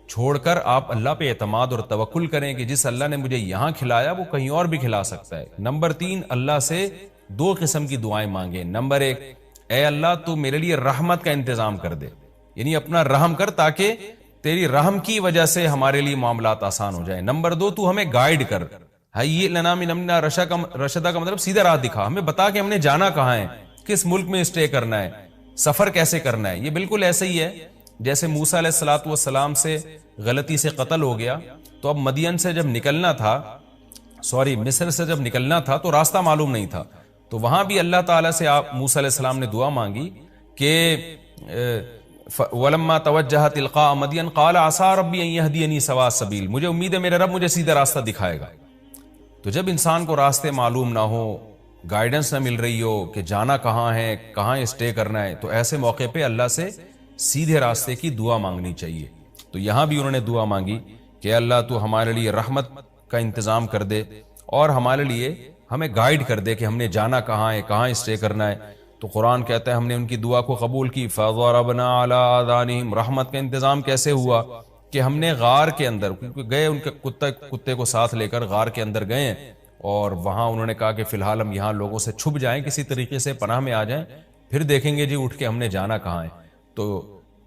چھوڑ کر آپ اللہ پہ اعتماد اور توکل کریں کہ جس اللہ نے مجھے یہاں کھلایا وہ کہیں اور بھی کھلا سکتا ہے. نمبر 3، اللہ سے 2 قسم کی دعائیں مانگیں. نمبر 1، اے اللہ تو میرے لیے رحمت کا انتظام کر دے، یعنی اپنا رحم کر تاکہ تیری رحم کی وجہ سے ہمارے لیے معاملات آسان ہو جائیں. نمبر 2، تو ہمیں گائیڈ کر، ہیئ لنا من امرنا رشدا کا مطلب سیدھا راہ دکھا، ہمیں بتا کہ ہم نے جانا کہاں ہے، کس ملک میں اسٹے کرنا ہے، سفر کیسے کرنا ہے. یہ بالکل ایسے ہی ہے جیسے موسیٰ علیہ السلام سے غلطی سے قتل ہو گیا، تو اب مدین سے جب نکلنا تھا، مصر سے جب نکلنا تھا تو راستہ معلوم نہیں تھا، تو وہاں بھی اللہ تعالیٰ سے آپ موسیٰ علیہ السلام نے دعا مانگی کہ وَلَمَّا تَوَجَّهَ تِلْقَاءَ مَدْيَنَ قَالَ عَسَىٰ رَبِّي أَن يَهْدِيَنِي سَوَاءَ السَّبِيلِ، مجھے امید ہے میرے رب مجھے سیدھا راستہ دکھائے گا. تو جب انسان کو راستے معلوم نہ ہو، گائیڈنس نہ مل رہی ہو کہ جانا کہاں ہے، کہاں اسٹے کرنا ہے، تو ایسے موقع پہ اللہ سے سیدھے راستے کی دعا مانگنی چاہیے. تو یہاں بھی انہوں نے دعا مانگی کہ اللہ تو ہمارے لیے رحمت کا انتظام کر دے اور ہمارے لیے ہمیں گائیڈ کر دے کہ ہم نے جانا کہاں ہے، کہاں اسٹے کرنا ہے. تو قرآن کہتا ہے ہم نے ان کی دعا کو قبول کی. فَضَرَبْنَا عَلَىٰ آذَانِهِمْ، رحمت کا انتظام کیسے ہوا کہ ہم نے غار کے اندر گئے، ان کے کتے کو ساتھ لے کر غار کے اندر گئے، اور وہاں انہوں نے کہا کہ فی الحال ہم یہاں لوگوں سے چھپ جائیں، کسی طریقے سے پناہ میں آ جائیں، پھر دیکھیں گے جی اٹھ کے ہم نے جانا کہاں ہے. تو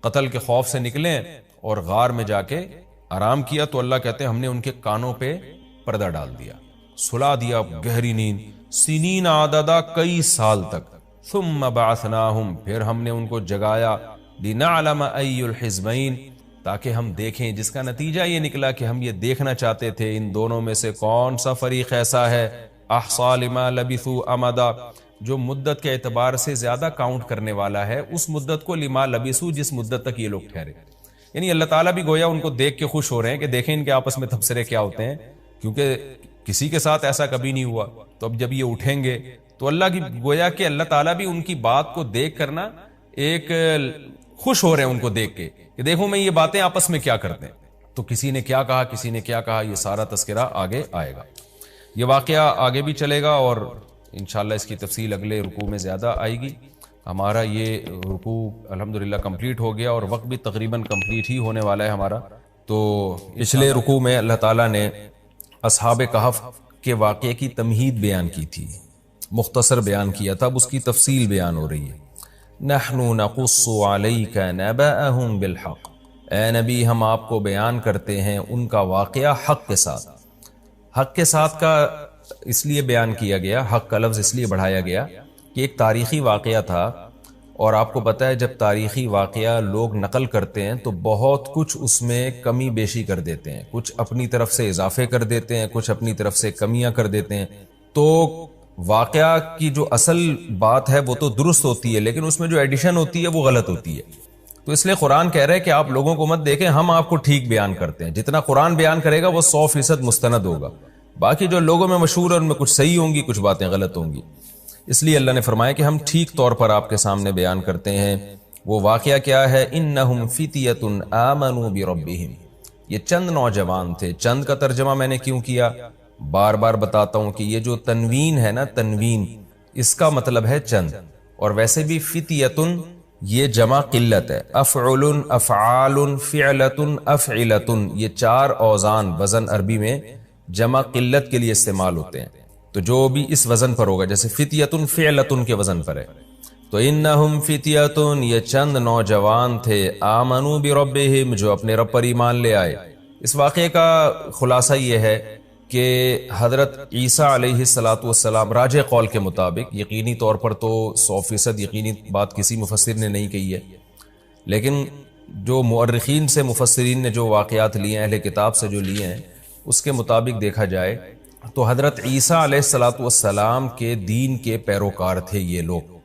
قتل کے خوف سے نکلیں اور غار میں جا کے آرام کیا. تو اللہ کہتے ہیں ہم نے ان کے کانوں پہ پردہ ڈال دیا، سلا دیا گہری نیند، سنین عددا، کئی سال تک. ثم بعثناہم، پھر ہم نے ان کو جگایا، لنعلم ای الحزبین، تاکہ ہم دیکھیں، جس کا نتیجہ یہ نکلا کہ ہم یہ دیکھنا چاہتے تھے ان دونوں میں سے کون سا فریق ایسا ہے احصا لما لبثوا امدا، جو مدت کے اعتبار سے زیادہ کاؤنٹ کرنے والا ہے اس مدت کو، لما لبثوا جس مدت تک یہ لوگ ٹھہرے. یعنی اللہ تعالیٰ بھی گویا ان کو دیکھ کے خوش ہو رہے ہیں کہ دیکھیں ان کے آپس میں تبصرے کیا ہوتے ہیں، کیونکہ کسی کے ساتھ ایسا کبھی نہیں ہوا. تو اب جب یہ اٹھیں گے تو اللہ کی گویا کہ اللہ تعالیٰ بھی ان کی بات کو دیکھ کر نا ایک خوش ہو رہے ہیں ان کو دیکھ کے کہ دیکھو میں یہ باتیں آپس میں کیا کرتے ہیں. تو کسی نے کیا کہا، کسی نے کیا کہا، یہ سارا تذکرہ آگے آئے گا. یہ واقعہ آگے بھی چلے گا اور انشاءاللہ اس کی تفصیل اگلے رکوع میں زیادہ آئے گی. ہمارا یہ رکوع الحمدللہ کمپلیٹ ہو گیا اور وقت بھی تقریباً کمپلیٹ ہی ہونے والا ہے ہمارا. تو پچھلے رکوع میں اللہ تعالیٰ نے اصحاب کہف کے واقعے کی تمہید بیان کی تھی، مختصر بیان کیا تھا، اب اس کی تفصیل بیان ہو رہی ہے. نحن نقص علیک نبأہم بالحق، اے نبی ہم آپ کو بیان کرتے ہیں ان کا واقعہ حق کے ساتھ. حق کے ساتھ کا اس لیے بیان کیا گیا، حق کا لفظ اس لیے بڑھایا گیا کہ ایک تاریخی واقعہ تھا، اور آپ کو پتہ ہے جب تاریخی واقعہ لوگ نقل کرتے ہیں تو بہت کچھ اس میں کمی بیشی کر دیتے ہیں، کچھ اپنی طرف سے اضافے کر دیتے ہیں، کچھ اپنی طرف سے کمیاں کر دیتے ہیں. تو واقعہ کی جو اصل بات ہے وہ تو درست ہوتی ہے، لیکن اس میں جو ایڈیشن ہوتی ہے وہ غلط ہوتی ہے. تو اس لیے قرآن کہہ رہا ہے کہ آپ لوگوں کو مت دیکھیں، ہم آپ کو ٹھیک بیان کرتے ہیں. جتنا قرآن بیان کرے گا وہ 100% مستند ہوگا، باقی جو لوگوں میں مشہور ہے ان میں کچھ صحیح ہوں گی، کچھ باتیں غلط ہوں گی. اس لیے اللہ نے فرمایا کہ ہم ٹھیک طور پر آپ کے سامنے بیان کرتے ہیں. وہ واقعہ کیا ہے؟ انہم فتیۃ آمنوا بربہم، یہ چند نوجوان تھے. چند کا ترجمہ میں نے کیوں کیا؟ بار بار بتاتا ہوں کہ یہ جو تنوین ہے نا، تنوین اس کا مطلب ہے چند، اور ویسے بھی فتیۃ یہ جمع قلت ہے. افعل، افعال، فعلۃ، افعلۃ، یہ چار اوزان وزن عربی میں جمع قلت کے لیے استعمال ہوتے ہیں. تو جو بھی اس وزن پر ہوگا، جیسے فتیۃ فعلۃ کے وزن پر ہے، تو انہم فتیۃ یہ چند نوجوان تھے، آمنوا بربہم جو اپنے رب پر ایمان لے آئے. اس واقعے کا خلاصہ یہ ہے کہ حضرت عیسیٰ علیہ السلام راجح قول کے مطابق، یقینی طور پر تو 100% یقینی بات کسی مفسر نے نہیں کہی ہے، لیکن جو مؤرخین سے مفسرین نے جو واقعات لیے ہیں، اہل کتاب سے جو لیے ہیں، اس کے مطابق دیکھا جائے تو حضرت عیسیٰ علیہ السلام کے دین کے پیروکار تھے یہ لوگ.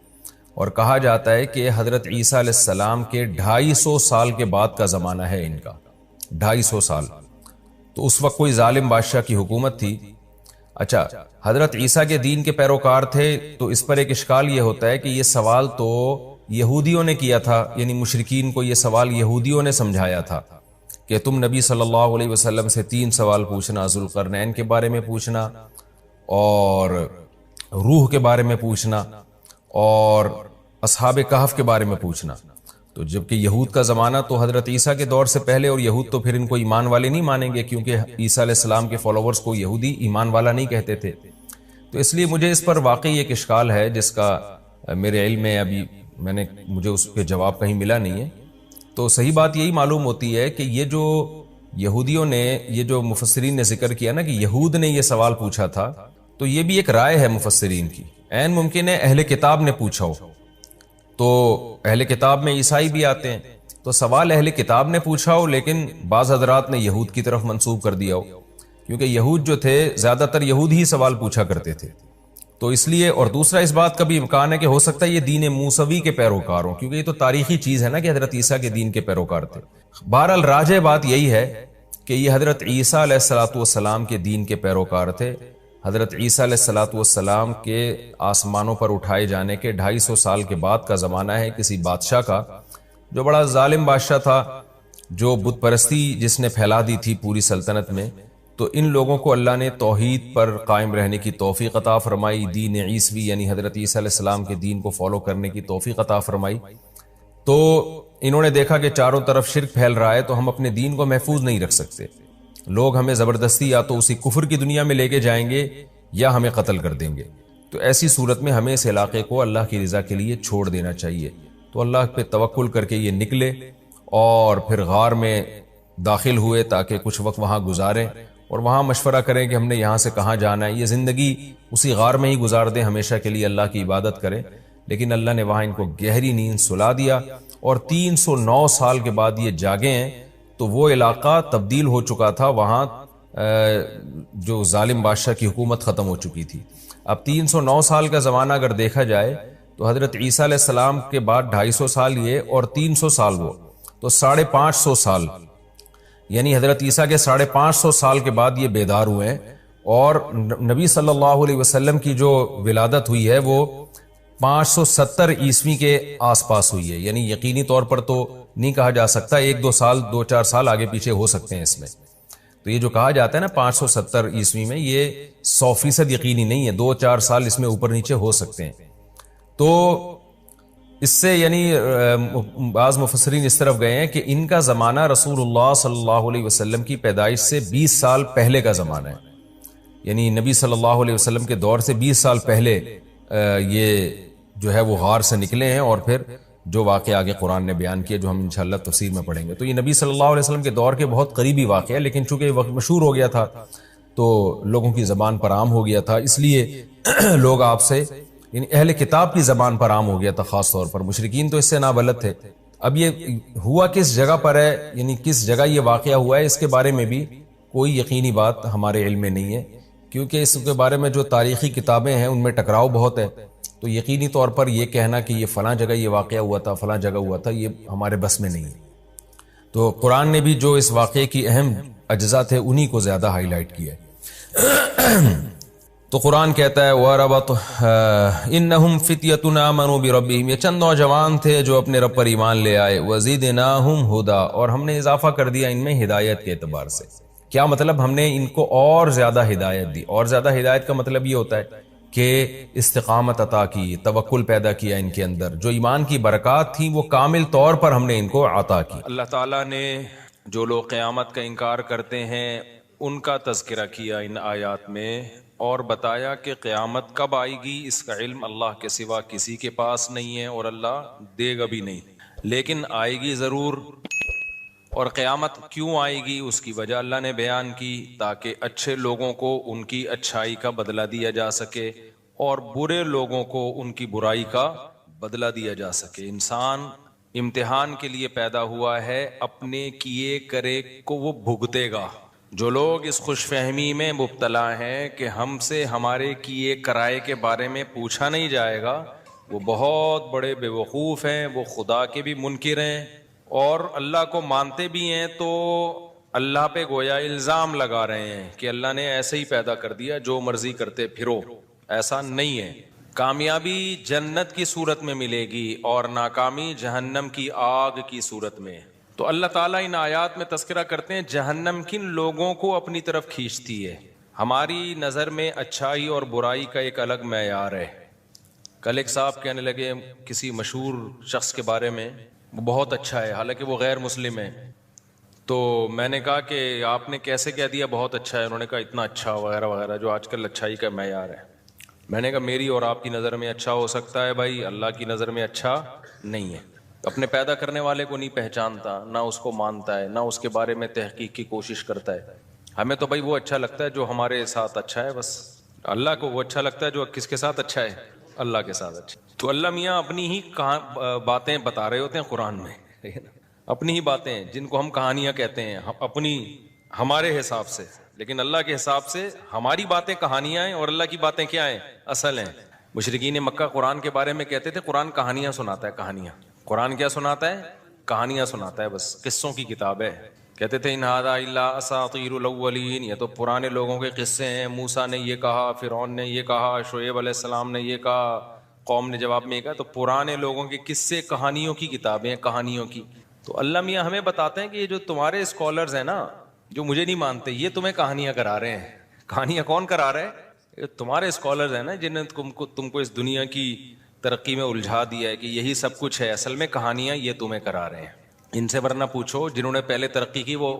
اور کہا جاتا ہے کہ حضرت عیسیٰ علیہ السلام کے 250 سال کے بعد کا زمانہ ہے ان کا، 250 سال. تو اس وقت کوئی ظالم بادشاہ کی حکومت تھی. اچھا، حضرت عیسیٰ کے دین کے پیروکار تھے تو اس پر ایک اشکال یہ ہوتا ہے کہ یہ سوال تو یہودیوں نے کیا تھا، یعنی مشرکین کو یہ سوال یہودیوں نے سمجھایا تھا کہ تم نبی صلی اللہ علیہ وسلم سے 3 سوال پوچھنا، ذوالقرنین کے بارے میں پوچھنا، اور روح کے بارے میں پوچھنا، اور اصحاب کہف کے بارے میں پوچھنا. تو جبکہ یہود کا زمانہ تو حضرت عیسیٰ کے دور سے پہلے، اور یہود تو پھر ان کو ایمان والے نہیں مانیں گے، کیونکہ عیسیٰ علیہ السلام کے فالوورز کو یہودی ایمان والا نہیں کہتے تھے. تو اس لیے مجھے اس پر واقعی ایک اشکال ہے جس کا میرے علم میں ابھی مجھے اس کے جواب کہیں ملا نہیں ہے. تو صحیح بات یہی معلوم ہوتی ہے کہ یہ جو یہودیوں نے، یہ جو مفسرین نے ذکر کیا نا کہ یہود نے یہ سوال پوچھا تھا، تو یہ بھی ایک رائے ہے مفسرین کی. عین ممکن ہے اہل کتاب نے پوچھا ہو، تو اہل کتاب میں عیسائی بھی آتے ہیں، تو سوال اہل کتاب نے پوچھا ہو، لیکن بعض حضرات نے یہود کی طرف منسوب کر دیا ہو، کیونکہ یہود جو تھے زیادہ تر یہود ہی سوال پوچھا کرتے تھے. تو اس لیے، اور دوسرا اس بات کا بھی امکان ہے کہ ہو سکتا ہے یہ دین موسوی کے پیروکار ہوں، کیونکہ یہ تو تاریخی چیز ہے نا کہ حضرت عیسیٰ کے دین کے پیروکار تھے. بہرحال راجح بات یہی ہے کہ یہ حضرت عیسیٰ علیہ السلام کے دین کے پیروکار تھے. حضرت عیسیٰ علیہ السلام کے آسمانوں پر اٹھائے جانے کے 250 سال کے بعد کا زمانہ ہے کسی بادشاہ کا، جو بڑا ظالم بادشاہ تھا، جو بت پرستی جس نے پھیلا دی تھی پوری سلطنت میں. تو ان لوگوں کو اللہ نے توحید پر قائم رہنے کی توفیق عطا فرمائی، دین عیسوی یعنی حضرت عیسیٰ علیہ السلام کے دین کو فالو کرنے کی توفیق عطا فرمائی. تو انہوں نے دیکھا کہ چاروں طرف شرک پھیل رہا ہے، تو ہم اپنے دین کو محفوظ نہیں رکھ سکتے. لوگ ہمیں زبردستی یا تو اسی کفر کی دنیا میں لے کے جائیں گے یا ہمیں قتل کر دیں گے. تو ایسی صورت میں ہمیں اس علاقے کو اللہ کی رضا کے لیے چھوڑ دینا چاہیے. تو اللہ پہ توکل کر کے یہ نکلے اور پھر غار میں داخل ہوئے تاکہ کچھ وقت وہاں گزاریں اور وہاں مشورہ کریں کہ ہم نے یہاں سے کہاں جانا ہے. یہ زندگی اسی غار میں ہی گزار دیں، ہمیشہ کے لیے اللہ کی عبادت کریں. لیکن اللہ نے وہاں ان کو گہری نیند سلا دیا، اور 309 سال کے بعد یہ جاگے ہیں. تو وہ علاقہ تبدیل ہو چکا تھا، وہاں جو ظالم بادشاہ کی حکومت ختم ہو چکی تھی. اب 309 سال کا زمانہ اگر دیکھا جائے تو حضرت عیسیٰ علیہ السلام کے بعد 250 سال یہ اور 300 سال وہ، تو 550 سال، یعنی حضرت عیسیٰ کے 550 سال کے بعد یہ بیدار ہوئے ہیں. اور نبی صلی اللہ علیہ وسلم کی جو ولادت ہوئی ہے وہ 570 عیسوی کے آس پاس ہوئی ہے. یعنی یقینی طور پر تو نہیں کہا جا سکتا، 1-2 سال 2-4 سال آگے پیچھے ہو سکتے ہیں اس میں. تو یہ جو کہا جاتا ہے نا 570 عیسوی میں، یہ 100% یقینی نہیں ہے، 2-4 سال اس میں اوپر نیچے ہو سکتے ہیں. تو اس سے یعنی بعض مفسرین اس طرف گئے ہیں کہ ان کا زمانہ رسول اللہ صلی اللہ علیہ وسلم کی پیدائش سے 20 سال پہلے کا زمانہ ہے. یعنی نبی صلی اللہ علیہ وسلم کے دور سے 20 سال پہلے یہ جو ہے وہ غار سے نکلے ہیں، اور پھر جو واقعہ آگے قرآن نے بیان کیا جو ہم انشاءاللہ تفسیر میں پڑھیں گے. تو یہ نبی صلی اللہ علیہ وسلم کے دور کے بہت قریبی واقعہ ہے، لیکن چونکہ وقت مشہور ہو گیا تھا تو لوگوں کی زبان پر عام ہو گیا تھا، اس لیے لوگ آپ سے یعنی اہل کتاب کی زبان پر عام ہو گیا تھا، خاص طور پر مشرکین تو اس سے نابلد تھے. اب یہ ہوا کس جگہ پر ہے، یعنی کس جگہ یہ واقعہ ہوا ہے، اس کے بارے میں بھی کوئی یقینی بات ہمارے علم میں نہیں ہے، کیونکہ اس کے بارے میں جو تاریخی کتابیں ہیں ان میں ٹکراؤ بہت ہے. تو یقینی طور پر یہ کہنا کہ یہ فلاں جگہ یہ واقعہ ہوا تھا، فلاں جگہ ہوا تھا، یہ ہمارے بس میں نہیں ہے. تو قرآن نے بھی جو اس واقعے کی اہم اجزاء تھے انہی کو زیادہ ہائی لائٹ کیا ہے. تو قرآن کہتا ہے وَرَبَطْ إِنَّهُمْ فِتْيَةٌ آمَنُوا بِرَبِّهِمْ، یہ چند نوجوان تھے جو اپنے رب پر ایمان لے آئے. وَزِدْنَاهُمْ هُدًى، اور ہم نے اضافہ کر دیا ان میں ہدایت کے اعتبار سے. کیا مطلب؟ ہم نے ان کو اور زیادہ ہدایت دی. اور زیادہ ہدایت کا مطلب یہ ہوتا ہے کہ استقامت عطا کی، توکل پیدا کیا ان کے اندر، جو ایمان کی برکات تھیں وہ کامل طور پر ہم نے ان کو عطا کی. اللہ تعالیٰ نے جو لوگ قیامت کا انکار کرتے ہیں ان کا تذکرہ کیا ان آیات میں، اور بتایا کہ قیامت کب آئے گی اس کا علم اللہ کے سوا کسی کے پاس نہیں ہے، اور اللہ دے گا بھی نہیں، لیکن آئے گی ضرور. اور قیامت کیوں آئے گی اس کی وجہ اللہ نے بیان کی، تاکہ اچھے لوگوں کو ان کی اچھائی کا بدلہ دیا جا سکے اور برے لوگوں کو ان کی برائی کا بدلہ دیا جا سکے. انسان امتحان کے لیے پیدا ہوا ہے، اپنے کیے کرے کو وہ بھگتے گا. جو لوگ اس خوش فہمی میں مبتلا ہیں کہ ہم سے ہمارے کیے کرائے کے بارے میں پوچھا نہیں جائے گا، وہ بہت بڑے بے وقوف ہیں، وہ خدا کے بھی منکر ہیں، اور اللہ کو مانتے بھی ہیں تو اللہ پہ گویا الزام لگا رہے ہیں کہ اللہ نے ایسے ہی پیدا کر دیا، جو مرضی کرتے پھرو. ایسا نہیں ہے. کامیابی جنت کی صورت میں ملے گی اور ناکامی جہنم کی آگ کی صورت میں. تو اللہ تعالیٰ ان آیات میں تذکرہ کرتے ہیں جہنم کن لوگوں کو اپنی طرف کھینچتی ہے. ہماری نظر میں اچھائی اور برائی کا ایک الگ معیار ہے. کل ایک صاحب کہنے لگے کسی مشہور شخص کے بارے میں، وہ بہت اچھا ہے، حالانکہ وہ غیر مسلم ہے. تو میں نے کہا کہ آپ نے کیسے کہہ دیا بہت اچھا ہے؟ انہوں نے کہا اتنا اچھا وغیرہ وغیرہ، جو آج کل اچھائی کا معیار ہے. میں نے کہا میری اور آپ کی نظر میں اچھا ہو سکتا ہے بھائی، اللہ کی نظر میں اچھا نہیں ہے. اپنے پیدا کرنے والے کو نہیں پہچانتا، نہ اس کو مانتا ہے، نہ اس کے بارے میں تحقیق کی کوشش کرتا ہے. ہمیں تو بھائی وہ اچھا لگتا ہے جو ہمارے ساتھ اچھا ہے بس. اللہ کو وہ اچھا لگتا ہے جو کس کے ساتھ اچھا ہے؟ اللہ کے ساتھ اچھا. تو اللہ میاں اپنی ہی باتیں بتا رہے ہوتے ہیں قرآن میں، اپنی ہی باتیں جن کو ہم کہانیاں کہتے ہیں اپنی ہمارے حساب سے، لیکن اللہ کے حساب سے ہماری باتیں کہانیاں ہیں اور اللہ کی باتیں کیا ہیں؟ اصل ہیں. مشرکین مکہ قرآن کے بارے میں کہتے تھے قرآن کہانیاں سناتا ہے. کہانیاں قرآن کیا سناتا ہے؟ کہانیاں سناتا ہے، بس قصوں کی کتاب ہے. کہتے تھے ان ھذا الا اساطیر الاولین، یہ تو پرانے لوگوں کے قصے ہیں. موسیٰ نے یہ کہا، فرعون نے یہ کہا، شعیب علیہ السلام نے یہ کہا، قوم نے جواب میں یہ کہا. تو پرانے لوگوں کے قصے کہانیوں کی کتابیں ہیں، کہانیوں کی. تو اللہ میاں ہمیں بتاتے ہیں کہ یہ جو تمہارے اسکالرز ہیں نا، جو مجھے نہیں مانتے، یہ تمہیں کہانیاں کرا رہے ہیں. کہانیاں کون کرا رہے ہیں؟ یہ تمہارے اسکالرز ہیں نا، جنہیں تم کو اس دنیا کی ترقی میں الجھا دیا ہے کہ یہی سب کچھ ہے. اصل میں کہانیاں یہ تمہیں کرا رہے ہیں. ان سے ورنہ پوچھو جنہوں نے پہلے ترقی کی وہ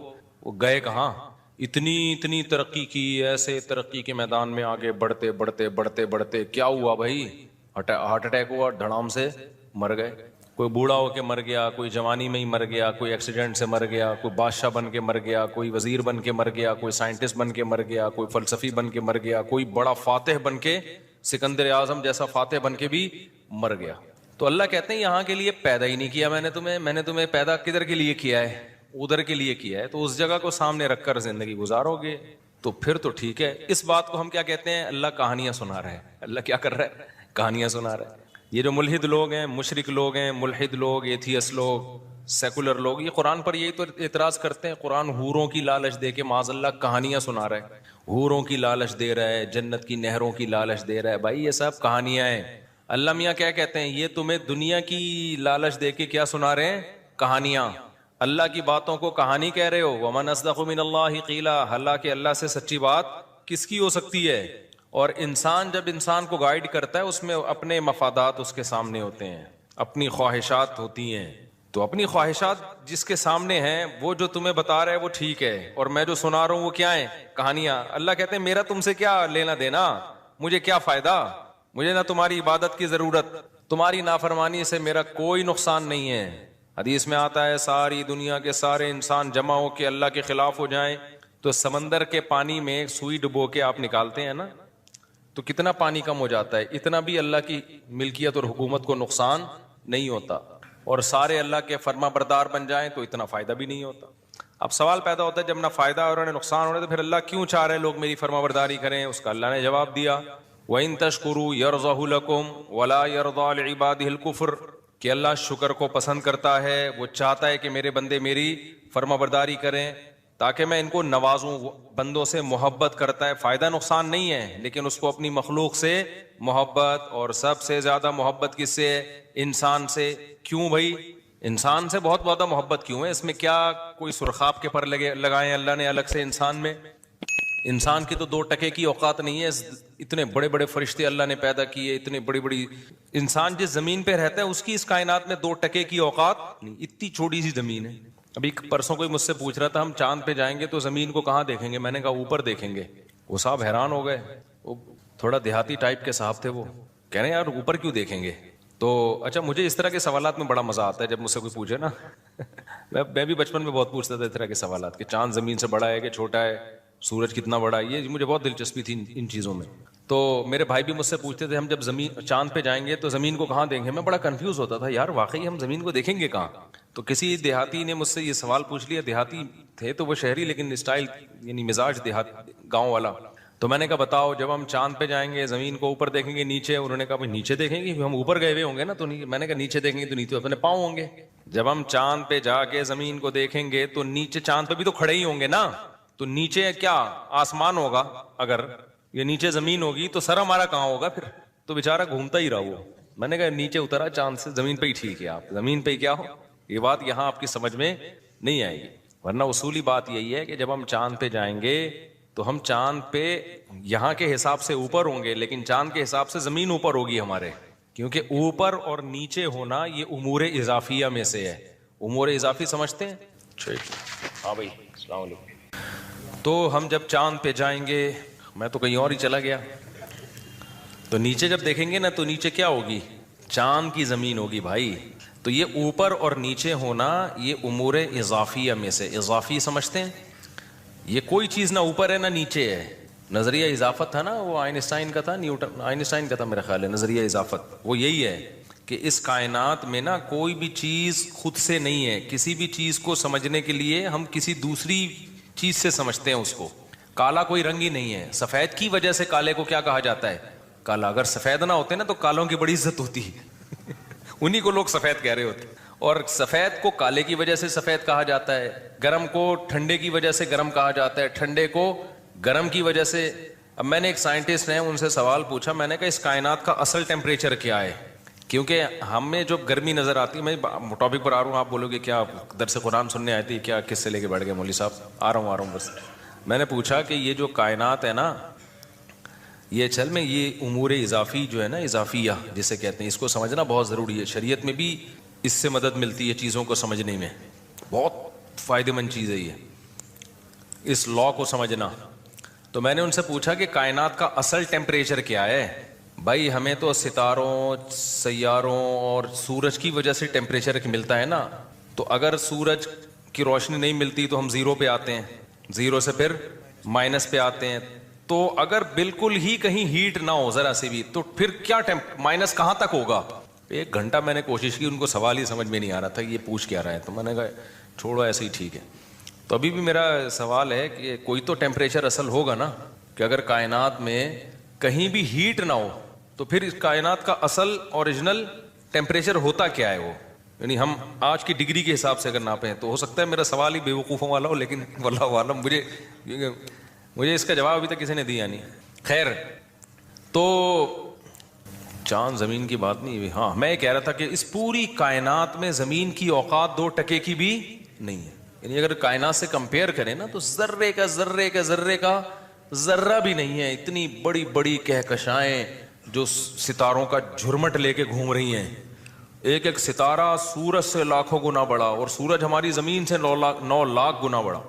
گئے کہاں؟ اتنی ترقی کی، ایسے ترقی کے میدان میں آگے بڑھتے بڑھتے بڑھتے بڑھتے کیا ہوا بھائی؟ ہارٹ اٹیک ہوا، دھڑام سے مر گئے. کوئی بوڑھا ہو کے مر گیا، کوئی جوانی میں ہی مر گیا، کوئی ایکسیڈنٹ سے مر گیا، کوئی بادشاہ بن کے مر گیا، کوئی وزیر بن کے مر گیا، کوئی سائنٹسٹ بن کے مر گیا، کوئی فلسفی بن کے مر گیا، کوئی بڑا فاتح بن کے، سکندر اعظم جیسا فاتح بن کے بھی مر گیا. تو اللہ کہتے ہیں یہاں کے لیے پیدا ہی نہیں کیا میں نے تمہیں پیدا کدھر کے لیے کیا ہے؟ ادھر کے لیے کیا ہے. تو اس جگہ کو سامنے رکھ کر زندگی گزارو گے. تو پھر تو ٹھیک ہے. اس بات کو ہم کیا کہتے ہیں؟ اللہ کہانیاں سنا رہا ہے. اللہ کیا کر رہا ہے؟ کہانیاں سنا رہا ہے. یہ جو ملحد لوگ ہیں، مشرک لوگ ہیں، ملحد لوگ، ایتھیس لوگ، سیکولر لوگ، یہ قرآن پر یہی تو اعتراض کرتے ہیں. قرآن حوروں کی لالچ دے کے معاذ اللہ کہانیاں سنا رہا ہے. حوروں کی لالچ دے رہا ہے، جنت کی نہروں کی لالچ دے رہا ہے. بھائی یہ سب کہانیاں ہیں. اللہ میاں کیا کہتے ہیں؟ یہ تمہیں دنیا کی لالچ دے کے کیا سنا رہے ہیں؟ کہانیاں. اللہ کی باتوں کو کہانی کہہ رہے ہو. ومن اصدق من اللہ قیلا، حالانکہ اللہ سے سچی بات کس کی ہو سکتی ہے؟ اور انسان جب انسان کو گائیڈ کرتا ہے اس میں اپنے مفادات اس کے سامنے ہوتے ہیں، اپنی خواہشات ہوتی ہیں. تو اپنی خواہشات جس کے سامنے ہیں وہ جو تمہیں بتا رہا ہے وہ ٹھیک ہے، اور میں جو سنا رہا ہوں وہ کیا ہے؟ کہانیاں. اللہ کہتے ہیں میرا تم سے کیا لینا دینا، مجھے کیا فائدہ، مجھے نہ تمہاری عبادت کی ضرورت، تمہاری نافرمانی سے میرا کوئی نقصان نہیں ہے. حدیث میں آتا ہے ساری دنیا کے سارے انسان جمع ہو کے اللہ کے خلاف ہو جائیں تو سمندر کے پانی میں ایک سوئی ڈبو کے آپ نکالتے ہیں نا تو کتنا پانی کم ہو جاتا ہے. اتنا بھی اللہ کی ملکیت اور حکومت کو نقصان نہیں ہوتا. اور سارے اللہ کے فرما بردار بن جائیں تو اتنا فائدہ بھی نہیں ہوتا. اب سوال پیدا ہوتا ہے جب نہ فائدہ اور نہ نقصان ہو رہا ہے تو پھر اللہ کیوں چاہ رہے لوگ میری فرما برداری کریں؟ اس کا اللہ نے جواب دیا وَإِن تَشْكُرُوا يَرْضَهُ لَكُمْ وَلَا يَرْضَى لِعِبَادِهِ الْكُفْرَ، کہ اللہ شکر کو پسند کرتا ہے، وہ چاہتا ہے کہ میرے بندے میری فرما برداری کریں تاکہ میں ان کو نوازوں. بندوں سے محبت کرتا ہے، فائدہ نقصان نہیں ہے، لیکن اس کو اپنی مخلوق سے محبت، اور سب سے زیادہ محبت کس سے؟ انسان سے. کیوں بھائی انسان سے بہت زیادہ محبت کیوں ہے؟ اس میں کیا کوئی سرخاب کے پر لگائے اللہ نے الگ سے انسان میں؟ انسان کی تو 2 ٹکے کی اوقات نہیں ہے. اتنے بڑے بڑے فرشتے اللہ نے پیدا کیے، اتنے بڑی بڑی. انسان جس زمین پہ رہتا ہے اس کی اس کائنات میں 2 ٹکے کی اوقات نہیں. اتنی چھوٹی سی زمین ہے. ابھی پرسوں کوئی مجھ سے پوچھ رہا تھا ہم چاند پہ جائیں گے تو زمین کو کہاں دیکھیں گے؟ میں نے کہا اوپر دیکھیں گے. وہ صاحب حیران ہو گئے. وہ تھوڑا دیہاتی ٹائپ کے صاحب تھے. وہ کہہ رہے ہیں یار اوپر کیوں دیکھیں گے؟ تو اچھا مجھے اس طرح کے سوالات میں بڑا مزہ آتا ہے جب مجھ سے کوئی پوچھے نا. میں بھی بچپن میں بہت پوچھتا تھا اس طرح کے سوالات کہ چاند زمین سے بڑا ہے کہ چھوٹا ہے، سورج کتنا بڑا ہے. یہ مجھے بہت دلچسپی تھی ان چیزوں میں. تو میرے بھائی بھی مجھ سے پوچھتے تھے ہم جب چاند پہ جائیں گے تو زمین کو کہاں دیکھیں گے؟ میں بڑا کنفیوز ہوتا تھا یار واقعی ہم زمین کو دیکھیں گے کہاں؟ تو کسی دیہاتی نے مجھ سے یہ سوال پوچھ لیا. دیہاتی تھے تو وہ شہری لیکن اسٹائل یعنی مزاج گاؤں والا. تو میں نے کہا بتاؤ جب ہم چاند پہ جائیں گے زمین کو اوپر دیکھیں گے نیچے؟ انہوں نے کہا بھائی نیچے دیکھیں گے، ہم اوپر گئے ہوئے ہوں گے نا. تو میں نے کہا نیچے دیکھیں گے تو نیچے اپنے پاؤں ہوں گے. جب ہم چاند پہ جا کے زمین کو دیکھیں گے تو نیچے چاند پہ بھی تو کھڑے ہی ہوں گے نا. تو نیچے کیا آسمان ہوگا؟ اگر یہ نیچے زمین ہوگی تو سر ہمارا کہاں ہوگا پھر؟ تو بیچارہ گھومتا ہی رہا وہ. میں نے کہا نیچے اترا چاند سے، زمین پہ ہی ٹھیک ہے، آپ زمین پہ ہی کیا ہو. یہ بات یہاں آپ کی سمجھ میں نہیں آئے گی. ورنہ اصولی بات یہی ہے کہ جب ہم چاند پہ جائیں گے تو ہم چاند پہ یہاں کے حساب سے اوپر ہوں گے لیکن چاند کے حساب سے زمین اوپر ہوگی ہمارے. کیونکہ اوپر اور نیچے ہونا یہ امور اضافیہ میں سے ہے. امور اضافی سمجھتے ہیں؟ ہاں بھائی السلام علیکم. تو ہم جب چاند پہ جائیں گے، میں تو کہیں اور ہی چلا گیا، تو نیچے جب دیکھیں گے نا تو نیچے کیا ہوگی؟ چاند کی زمین ہوگی بھائی. تو یہ اوپر اور نیچے ہونا یہ امور اضافیہ میں سے. اضافی سمجھتے ہیں؟ یہ کوئی چیز نہ اوپر ہے نہ نیچے ہے. نظریہ اضافت تھا نا، وہ آئنسٹائن کا تھا، آئنسٹائن کا تھا میرا خیال ہے نظریہ اضافت. وہ یہی ہے کہ اس کائنات میں نا کوئی بھی چیز خود سے نہیں ہے. کسی بھی چیز کو سمجھنے کے لیے ہم کسی دوسری چیز سے سمجھتے ہیں اس کو. کالا کوئی رنگ ہی نہیں ہے. سفید کی وجہ سے کالے کو کیا کہا جاتا ہے؟ کالا. اگر سفید نہ ہوتے نا تو کالوں کی بڑی عزت ہوتی. انہی کو لوگ سفید کہہ رہے ہوتے. اور سفید کو کالے کی وجہ سے سفید کہا جاتا ہے، گرم کو ٹھنڈے کی وجہ سے گرم کہا جاتا ہے، ٹھنڈے کو گرم کی وجہ سے. اب میں نے ایک سائنٹسٹ ہیں ان سے سوال پوچھا، میں نے کہا اس کائنات کا اصل ٹیمپریچر کیا ہے؟ کیونکہ ہمیں جو گرمی نظر آتی ہے، میں ٹاپک پر آ رہا ہوں، آپ بولو گے کیا درس قرآن سننے آئی تھی کیا، کس سے لے کے بیٹھ گئے مولوی صاحب؟ آ رہا ہوں بس. میں نے پوچھا کہ یہ جو کائنات ہے نا، یہ چل میں یہ امور اضافی جو ہے نا، اضافیہ جسے کہتے ہیں، اس کو سمجھنا بہت ضروری ہے. شریعت میں بھی اس سے مدد ملتی ہے چیزوں کو سمجھنے میں. بہت فائدہ مند چیز ہے یہ، اس لا کو سمجھنا. تو میں نے ان سے پوچھا کہ کائنات کا اصل ٹیمپریچر کیا ہے؟ بھائی ہمیں تو ستاروں، سیاروں اور سورج کی وجہ سے ٹیمپریچر ملتا ہے نا. تو اگر سورج کی روشنی نہیں ملتی تو ہم 0 پہ آتے ہیں، 0 سے پھر مائنس پہ آتے ہیں. تو اگر بالکل ہی کہیں ہیٹ نہ ہو ذرا سی بھی تو پھر کیا مائنس کہاں تک ہوگا؟ 1 گھنٹہ میں نے کوشش کی، ان کو سوال ہی سمجھ میں نہیں آ رہا تھا یہ پوچھ کیا رہا ہے. تو میں نے کہا چھوڑو ایسے ہی ٹھیک ہے. تو ابھی بھی میرا سوال ہے کہ کوئی تو ٹیمپریچر اصل ہوگا نا، کہ اگر کائنات میں کہیں بھی ہیٹ نہ ہو تو پھر اس کائنات کا اصل اوریجنل ٹیمپریچر ہوتا کیا ہے وہ؟ یعنی ہم آج کی ڈگری کے حساب سے اگر ناپیں تو ہو سکتا ہے میرا سوال ہی بے وقوفوں والا ہو، لیکن واللہ عالم مجھے اس کا جواب ابھی تک کسی نے دیا نہیں. خیر، تو چاند زمین کی بات نہیں ہوئی. ہاں میں یہ کہہ رہا تھا کہ اس پوری کائنات میں زمین کی اوقات 2% کی بھی نہیں ہے. یعنی اگر کائنات سے کمپیئر کریں نا تو ذرے کا ذرہ بھی نہیں ہے. اتنی بڑی بڑی کہکشائیں جو ستاروں کا جھرمٹ لے کے گھوم رہی ہیں، ایک ایک ستارہ سورج سے لاکھوں گنا بڑا، اور سورج ہماری زمین سے 9 لاکھ گنا بڑا.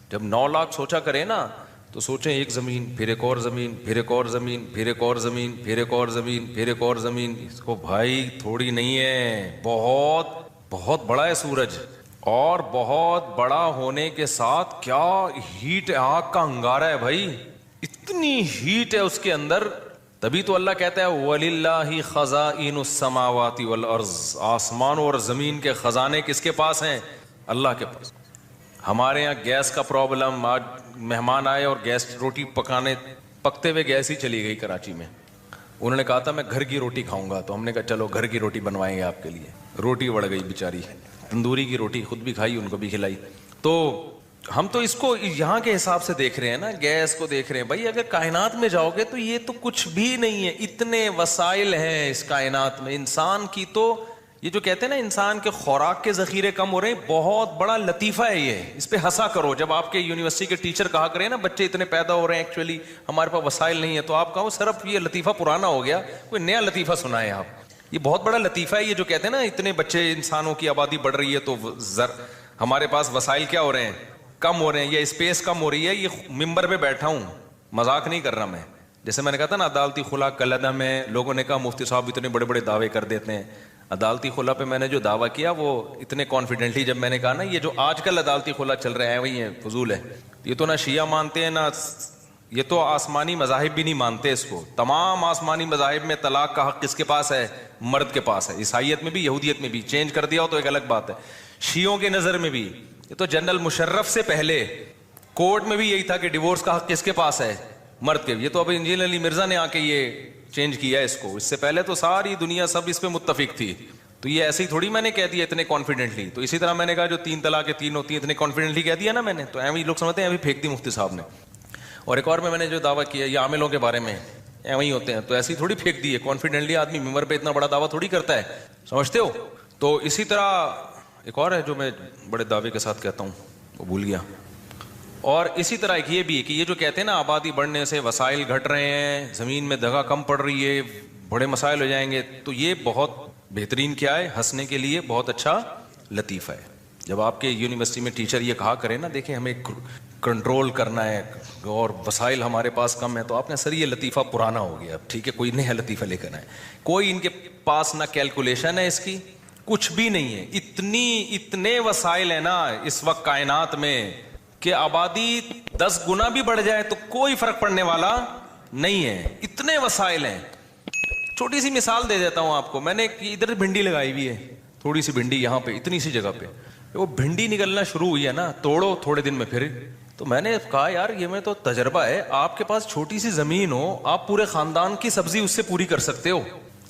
جب 9 لاکھ سوچا کریں نا تو سوچیں ایک زمین، پھر ایک اور زمین، پھر ایک اور زمین، پھر ایک اور زمین، پھر ایک اور زمین، پھر ایک اور زمین. اس کو بھائی تھوڑی نہیں ہے، بہت بہت بڑا ہے سورج، اور بہت بڑا ہونے کے ساتھ کیا ہیٹ، آگ کا انگارہ ہے بھائی، اتنی ہیٹ ہے اس کے اندر. تبھی تو اللہ کہتا ہے وَلِلَّهِ خَزَائِنُ السَّمَاوَاتِ وَالْأَرْضِ، آسمان اور زمین کے خزانے کس کے پاس ہیں؟ اللہ کے پاس. ہمارے یہاں گیس کا پرابلم، آج مہمان آئے اور گیس روٹی پکتے ہوئے گیس ہی چلی گئی کراچی میں. انہوں نے کہا تھا میں گھر کی روٹی کھاؤں گا، تو ہم نے کہا چلو گھر کی روٹی بنوائیں گے آپ کے لیے. روٹی بڑھ گئی بیچاری، تندوری کی روٹی، خود بھی کھائی ان کو بھی کھلائی. تو ہم تو اس کو یہاں کے حساب سے دیکھ رہے ہیں نا، گیس کو دیکھ رہے ہیں. بھائی اگر کائنات میں جاؤ گے تو یہ تو کچھ بھی نہیں ہے. اتنے وسائل ہیں اس کائنات میں. انسان کی تو یہ جو کہتے ہیں نا انسان کے خوراک کے ذخیرے کم ہو رہے ہیں، بہت بڑا لطیفہ ہے یہ. اس پہ ہنسا کرو. جب آپ کے یونیورسٹی کے ٹیچر کہا کریں نا بچے اتنے پیدا ہو رہے ہیں، ایکچولی ہمارے پاس وسائل نہیں ہے، تو آپ کہو صرف یہ لطیفہ پرانا ہو گیا، کوئی نیا لطیفہ سنائے آپ. یہ بہت بڑا لطیفہ ہے یہ جو کہتے ہیں نا اتنے بچے، انسانوں کی آبادی بڑھ رہی ہے تو ہمارے پاس وسائل کیا ہو رہے ہیں؟ کم ہو رہے ہیں، یہ اسپیس کم ہو رہی ہے. یہ ممبر پہ بیٹھا ہوں، مذاق نہیں کر رہا میں. جیسے میں نے کہا تھا نا عدالتی خلا کلعدم ہے، لوگوں نے کہا مفتی صاحب اتنے بڑے بڑے دعوے کر دیتے ہیں. عدالتی خلا پہ میں نے جو دعویٰ کیا وہ اتنے کانفیڈنٹلی جب میں نے کہا نا یہ جو آج کل عدالتی خلا چل رہا ہے وہی ہے، فضول ہے. یہ تو نہ شیعہ مانتے ہیں، نہ یہ تو آسمانی مذاہب بھی نہیں مانتے اس کو. تمام آسمانی مذاہب میں طلاق کا حق کس کے پاس ہے؟ مرد کے پاس ہے. عیسائیت میں بھی، یہودیت میں بھی. چینج کر دیا ہو تو ایک الگ بات ہے. شیعوں کے نظر میں بھی یہ تو جنرل مشرف سے پہلے کورٹ میں بھی یہی تھا کہ ڈیورس کا حق کس کے پاس ہے؟ مرد کے. یہ تو اب انجینئر علی مرزا نے آ کے یہ چینج کیا اس کو. اس سے پہلے تو ساری دنیا سب اس پہ متفق تھی. تو یہ ایسے ہی تھوڑی میں نے کہہ دیا اتنے کانفیڈنٹلی. تو اسی طرح میں نے کہا جو 3 طلاق 3 ہوتی ہیں اتنے کانفیڈنٹلی کہہ دیا نا میں نے، تو ایویں لوگ سمجھتے ہیں ایویں پھینک دی مفتی صاحب نے. اور ایک اور میں نے جو دعویٰ کیا یہ عاملوں کے بارے میں ایویں ہوتے ہیں، تو ایسے ہی تھوڑی پھینک دی ہے کانفیڈنٹلی. آدمی ممبر پہ اتنا بڑا دعویٰ تھوڑی کرتا ہے، سمجھتے ہو. تو اسی طرح ایک اور ہے جو میں بڑے دعوے کے ساتھ کہتا ہوں، وہ بھول گیا. اور اسی طرح ایک یہ بھی ہے کہ یہ جو کہتے ہیں نا آبادی بڑھنے سے وسائل گھٹ رہے ہیں، زمین میں دگا کم پڑ رہی ہے، بڑے مسائل ہو جائیں گے، تو یہ بہت بہترین کیا ہے، ہنسنے کے لیے بہت اچھا لطیفہ ہے. جب آپ کے یونیورسٹی میں ٹیچر یہ کہا کرے نا دیکھیں ہمیں کنٹرول کرنا ہے اور وسائل ہمارے پاس کم ہے، تو آپ نے سر یہ لطیفہ پرانا ہو گیا، اب ٹھیک ہے کوئی نیا لطیفہ لے کر آئے. کوئی ان کے پاس نہ کیلکولیشن ہے اس کی، کچھ بھی نہیں ہے. اتنے وسائل ہیں نا اس وقت کائنات میں کہ آبادی 10 گنا بھی بڑھ جائے تو کوئی فرق پڑنے والا نہیں ہے. اتنے وسائل ہیں. چھوٹی سی مثال دے دیتا ہوں آپ کو. میں نے ادھر بھنڈی لگائی ہوئی ہے، تھوڑی سی بھنڈی یہاں پہ اتنی سی جگہ پہ. وہ بھنڈی نکلنا شروع ہوئی ہے نا، توڑو تھوڑے دن میں پھر. تو میں نے کہا یار یہ میں تو تجربہ ہے، آپ کے پاس چھوٹی سی زمین ہو آپ پورے خاندان کی سبزی اس سے پوری کر سکتے ہو.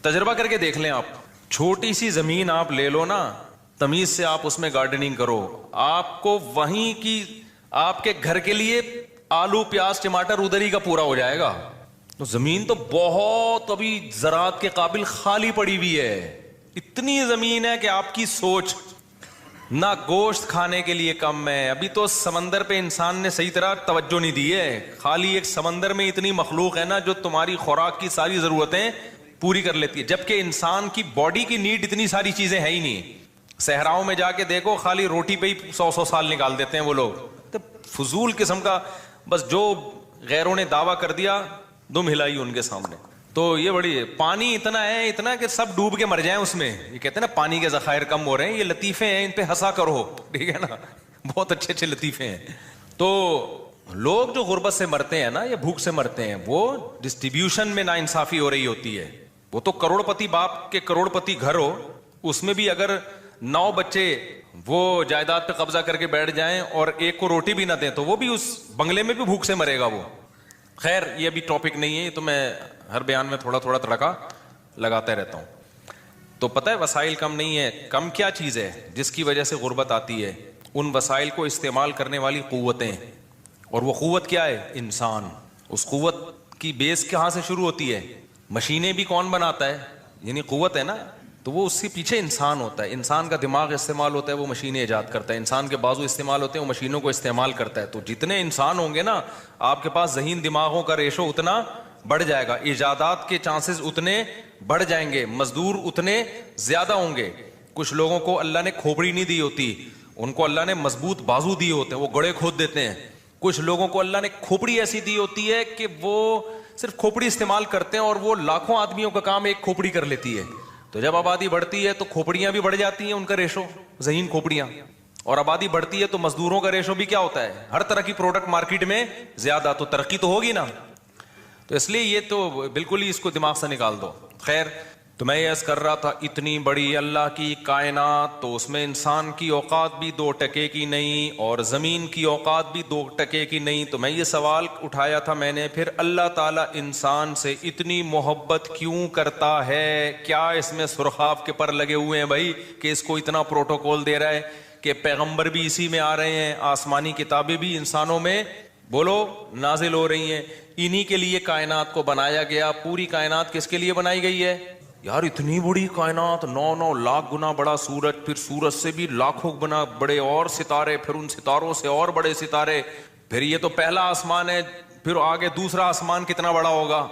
تجربہ کر کے دیکھ لیں آپ. چھوٹی سی زمین آپ لے لو نا، تمیز سے آپ اس میں گارڈننگ کرو، آپ کو وہیں کی آپ کے گھر کے لیے آلو پیاز ٹماٹر ادھر ہی کا پورا ہو جائے گا. تو زمین تو بہت ابھی زراعت کے قابل خالی پڑی ہوئی ہے. اتنی زمین ہے کہ آپ کی سوچ نہ گوشت کھانے کے لیے کم ہے. ابھی تو سمندر پہ انسان نے صحیح طرح توجہ نہیں دی ہے. خالی ایک سمندر میں اتنی مخلوق ہے نا جو تمہاری خوراک کی ساری ضرورتیں پوری کر لیتی ہے، جبکہ انسان کی باڈی کی نیڈ اتنی ساری چیزیں ہے ہی نہیں. صحراؤں میں جا کے دیکھو خالی روٹی پہ ہی 100 سال نکال دیتے ہیں وہ لوگ. تو فضول قسم کا بس جو غیروں نے دعویٰ کر دیا دم ہلائی ان کے سامنے. تو یہ بڑی پانی اتنا کہ سب ڈوب کے مر جائیں اس میں. یہ کہتے ہیں نا پانی کے ذخائر کم ہو رہے ہیں، یہ لطیفے ہیں ان پہ ہنسا کرو، ٹھیک ہے نا. بہت اچھے اچھے لطیفے ہیں. تو لوگ جو غربت سے مرتے ہیں نا یا بھوک سے مرتے ہیں وہ ڈسٹریبیوشن میں ناانصافی ہو رہی ہوتی ہے. وہ تو کروڑ پتی باپ کے کروڑ پتی گھر ہو اس میں بھی اگر 9 بچے وہ جائیداد پہ قبضہ کر کے بیٹھ جائیں اور ایک کو روٹی بھی نہ دیں تو وہ بھی اس بنگلے میں بھی بھوک سے مرے گا وہ. خیر یہ ابھی ٹاپک نہیں ہے, یہ تو میں ہر بیان میں تھوڑا تھوڑا تڑکا لگاتا رہتا ہوں. تو پتہ ہے وسائل کم نہیں ہے, کم کیا چیز ہے جس کی وجہ سے غربت آتی ہے؟ ان وسائل کو استعمال کرنے والی قوتیں. اور وہ قوت کیا ہے؟ انسان. اس قوت کی بیس کہاں سے شروع ہوتی ہے؟ مشینیں بھی کون بناتا ہے؟ یعنی قوت ہے نا, تو وہ اس کے پیچھے انسان ہوتا ہے. انسان کا دماغ استعمال ہوتا ہے, وہ مشینیں ایجاد کرتا ہے. انسان کے بازو استعمال ہوتے ہیں, وہ مشینوں کو استعمال کرتا ہے. تو جتنے انسان ہوں گے نا, آپ کے پاس ذہین دماغوں کا ریشو اتنا بڑھ جائے گا, ایجادات کے چانسز اتنے بڑھ جائیں گے, مزدور اتنے زیادہ ہوں گے. کچھ لوگوں کو اللہ نے کھوپڑی نہیں دی ہوتی, ان کو اللہ نے مضبوط بازو دیے ہوتے ہیں, وہ گڑے کھود دیتے ہیں. کچھ لوگوں کو اللہ نے کھوپڑی ایسی دی ہوتی ہے کہ وہ صرف کھوپڑی استعمال کرتے ہیں اور وہ لاکھوں آدمیوں کا کام ایک کھوپڑی کر لیتی ہے. تو جب آبادی بڑھتی ہے تو کھوپڑیاں بھی بڑھ جاتی ہیں, ان کا ریشو ذہین کھوپڑیاں. اور آبادی بڑھتی ہے تو مزدوروں کا ریشو بھی کیا ہوتا ہے؟ ہر طرح کی پروڈکٹ مارکیٹ میں زیادہ, تو ترقی تو ہوگی نا. تو اس لیے یہ تو بالکل ہی اس کو دماغ سے نکال دو. خیر, تو میں یہ عرض کر رہا تھا, اتنی بڑی اللہ کی کائنات, تو اس میں انسان کی اوقات بھی 2 ٹکے کی نہیں اور زمین کی اوقات بھی 2 ٹکے کی نہیں. تو میں یہ سوال اٹھایا تھا میں نے, پھر اللہ تعالیٰ انسان سے اتنی محبت کیوں کرتا ہے؟ کیا اس میں سرخاب کے پر لگے ہوئے ہیں بھائی کہ اس کو اتنا پروٹوکول دے رہا ہے کہ پیغمبر بھی اسی میں آ رہے ہیں, آسمانی کتابیں بھی انسانوں میں بولو نازل ہو رہی ہیں, انہی کے لیے کائنات کو بنایا گیا. پوری کائنات کس کے لیے بنائی گئی ہے یار؟ اتنی بڑی کائنات, 9 لاکھ گنا بڑا سورج, پھر سورج سے بھی لاکھوں گنا بڑے اور ستارے, پھر ان ستاروں سے اور بڑے ستارے, پھر یہ تو پہلا آسمان ہے, پھر آگے دوسرا آسمان کتنا بڑا ہوگا,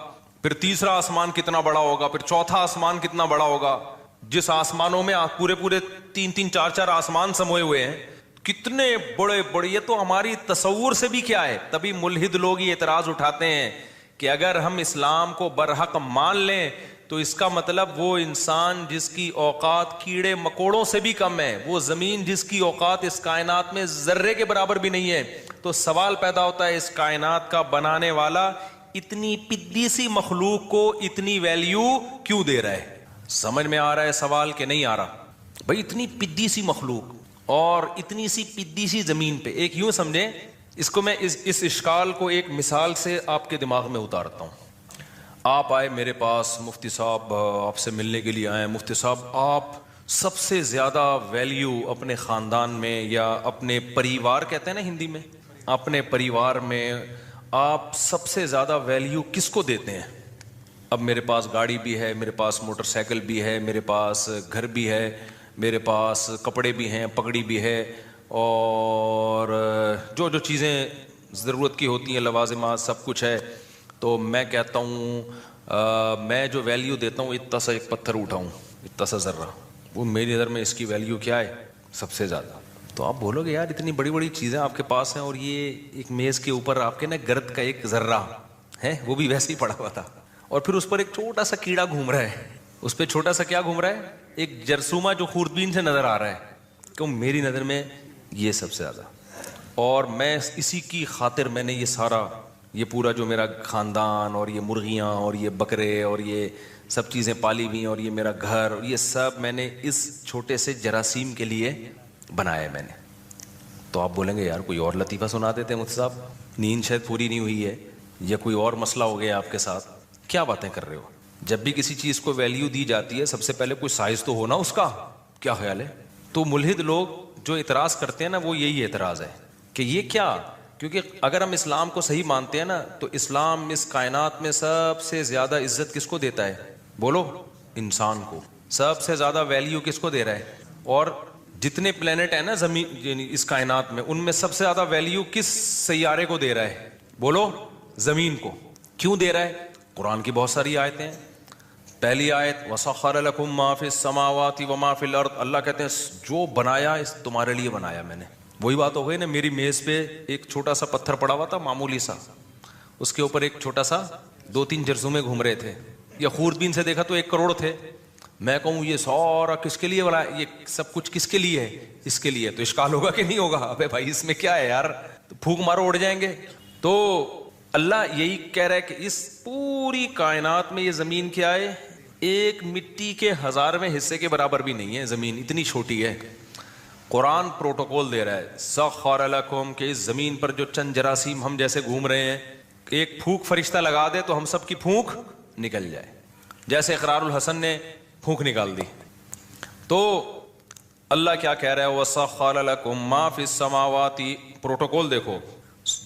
پھر تیسرا آسمان کتنا بڑا ہوگا, پھر چوتھا آسمان کتنا بڑا ہوگا. جس آسمانوں میں پورے 3 4 آسمان سموئے ہوئے ہیں, کتنے بڑے بڑے, یہ تو ہماری تصور سے بھی کیا ہے. تبھی ملحد لوگ یہ اعتراض اٹھاتے ہیں کہ اگر ہم اسلام کو برحق مان لیں تو اس کا مطلب وہ انسان جس کی اوقات کیڑے مکوڑوں سے بھی کم ہے, وہ زمین جس کی اوقات اس کائنات میں ذرے کے برابر بھی نہیں ہے. تو سوال پیدا ہوتا ہے, اس کائنات کا بنانے والا اتنی پدی سی مخلوق کو اتنی ویلیو کیوں دے رہا ہے؟ سمجھ میں آ رہا ہے سوال کہ نہیں آ رہا؟ بھائی اتنی پدی سی مخلوق اور اتنی سی پدی سی زمین پہ, ایک یوں سمجھیں اس کو, میں اس اشکال کو ایک مثال سے آپ کے دماغ میں اتارتا ہوں. آپ آئے میرے پاس, مفتی صاحب آپ سے ملنے کے لیے آئے. مفتی صاحب آپ سب سے زیادہ ویلیو اپنے خاندان میں یا اپنے پریوار کہتے ہیں نا ہندی میں, اپنے پریوار میں آپ سب سے زیادہ ویلیو کس کو دیتے ہیں؟ اب میرے پاس گاڑی بھی ہے, میرے پاس موٹر سائیکل بھی ہے, میرے پاس گھر بھی ہے, میرے پاس کپڑے بھی ہیں, پگڑی بھی ہے, اور جو جو چیزیں ضرورت کی ہوتی ہیں, لوازمات, سب کچھ ہے. تو میں کہتا ہوں میں جو ویلیو دیتا ہوں, اتنا سا ایک پتھر اٹھاؤں, اتنا سا ذرہ, وہ میری نظر میں اس کی ویلیو کیا ہے؟ سب سے زیادہ. تو آپ بولو گے یار اتنی بڑی بڑی چیزیں آپ کے پاس ہیں اور یہ ایک میز کے اوپر آپ کے نا گرد کا ایک ذرہ ہے, وہ بھی ویسے ہی پڑا ہوا تھا, اور پھر اس پر ایک چھوٹا سا کیڑا گھوم رہا ہے, اس پہ چھوٹا سا کیا گھوم رہا ہے؟ ایک جرثومہ جو خوردبین سے نظر آ رہا ہے. کہ میری نظر میں یہ سب سے زیادہ, اور میں اسی کی خاطر میں نے یہ سارا, یہ پورا جو میرا خاندان اور یہ مرغیاں اور یہ بکرے اور یہ سب چیزیں پالی ہوئی ہیں اور یہ میرا گھر اور یہ سب میں نے اس چھوٹے سے جراثیم کے لیے بنایا ہے میں نے. تو آپ بولیں گے یار کوئی اور لطیفہ سنا دیتے ہیں مفتی صاحب, نیند شاید پوری نہیں ہوئی ہے یا کوئی اور مسئلہ ہو گیا آپ کے ساتھ, کیا باتیں کر رہے ہو؟ جب بھی کسی چیز کو ویلیو دی جاتی ہے سب سے پہلے کوئی سائز تو ہونا اس کا, کیا خیال ہے؟ تو ملحد لوگ جو اعتراض کرتے ہیں نا, وہ یہی اعتراض ہے کہ یہ کیا, کیونکہ اگر ہم اسلام کو صحیح مانتے ہیں نا تو اسلام اس کائنات میں سب سے زیادہ عزت کس کو دیتا ہے؟ بولو, انسان کو. سب سے زیادہ ویلیو کس کو دے رہا ہے؟ اور جتنے پلینٹ ہیں نا زمین یعنی اس کائنات میں, ان میں سب سے زیادہ ویلیو کس سیارے کو دے رہا ہے؟ بولو, زمین کو. کیوں دے رہا ہے؟ قرآن کی بہت ساری آیتیں ہیں. پہلی آیت وَسَخَّرَ لَكُم مَّا فِي السَّمَاوَاتِ وَمَا فِي الْأَرْضِ, اللہ کہتے ہیں جو بنایا اس تمہارے لیے بنایا میں نے. وہی بات ہو گئی نا, میری میز پہ ایک چھوٹا سا پتھر پڑا ہوا تھا معمولی سا, اس کے اوپر ایک چھوٹا سا 2-3 جرثومے گھوم رہے تھے, یا خوردبین سے دیکھا تو 1 کروڑ تھے. میں کہوں یہ سارا کس کے لیے بنایا, یہ سب کچھ کس کے لیے ہے؟ اس کے لیے. تو اشکال ہوگا کہ نہیں ہوگا؟ ابے بھائی اس میں کیا ہے یار, تو پھونک مارو اڑ جائیں گے. تو اللہ یہی کہہ رہا ہے کہ اس پوری کائنات میں یہ زمین کیا ہے؟ ایک مٹی کے 1000ویں حصے کے برابر بھی نہیں ہے زمین، اتنی چھوٹی ہے. قرآن پروٹوکول دے رہا ہے سخر لکم کہ اس زمین پر جو چند جراثیم ہم جیسے گھوم رہے ہیں، ایک پھونک فرشتہ لگا دے تو ہم سب کی پھونک نکل جائے. جیسے اقرار الحسن نے پھونک نکال دی. تو اللہ کیا کہہ رہا ہے وَسَخَّرَ لَكُم مَّا فِي السَّمَاوَاتِ. پروٹوکول دیکھو،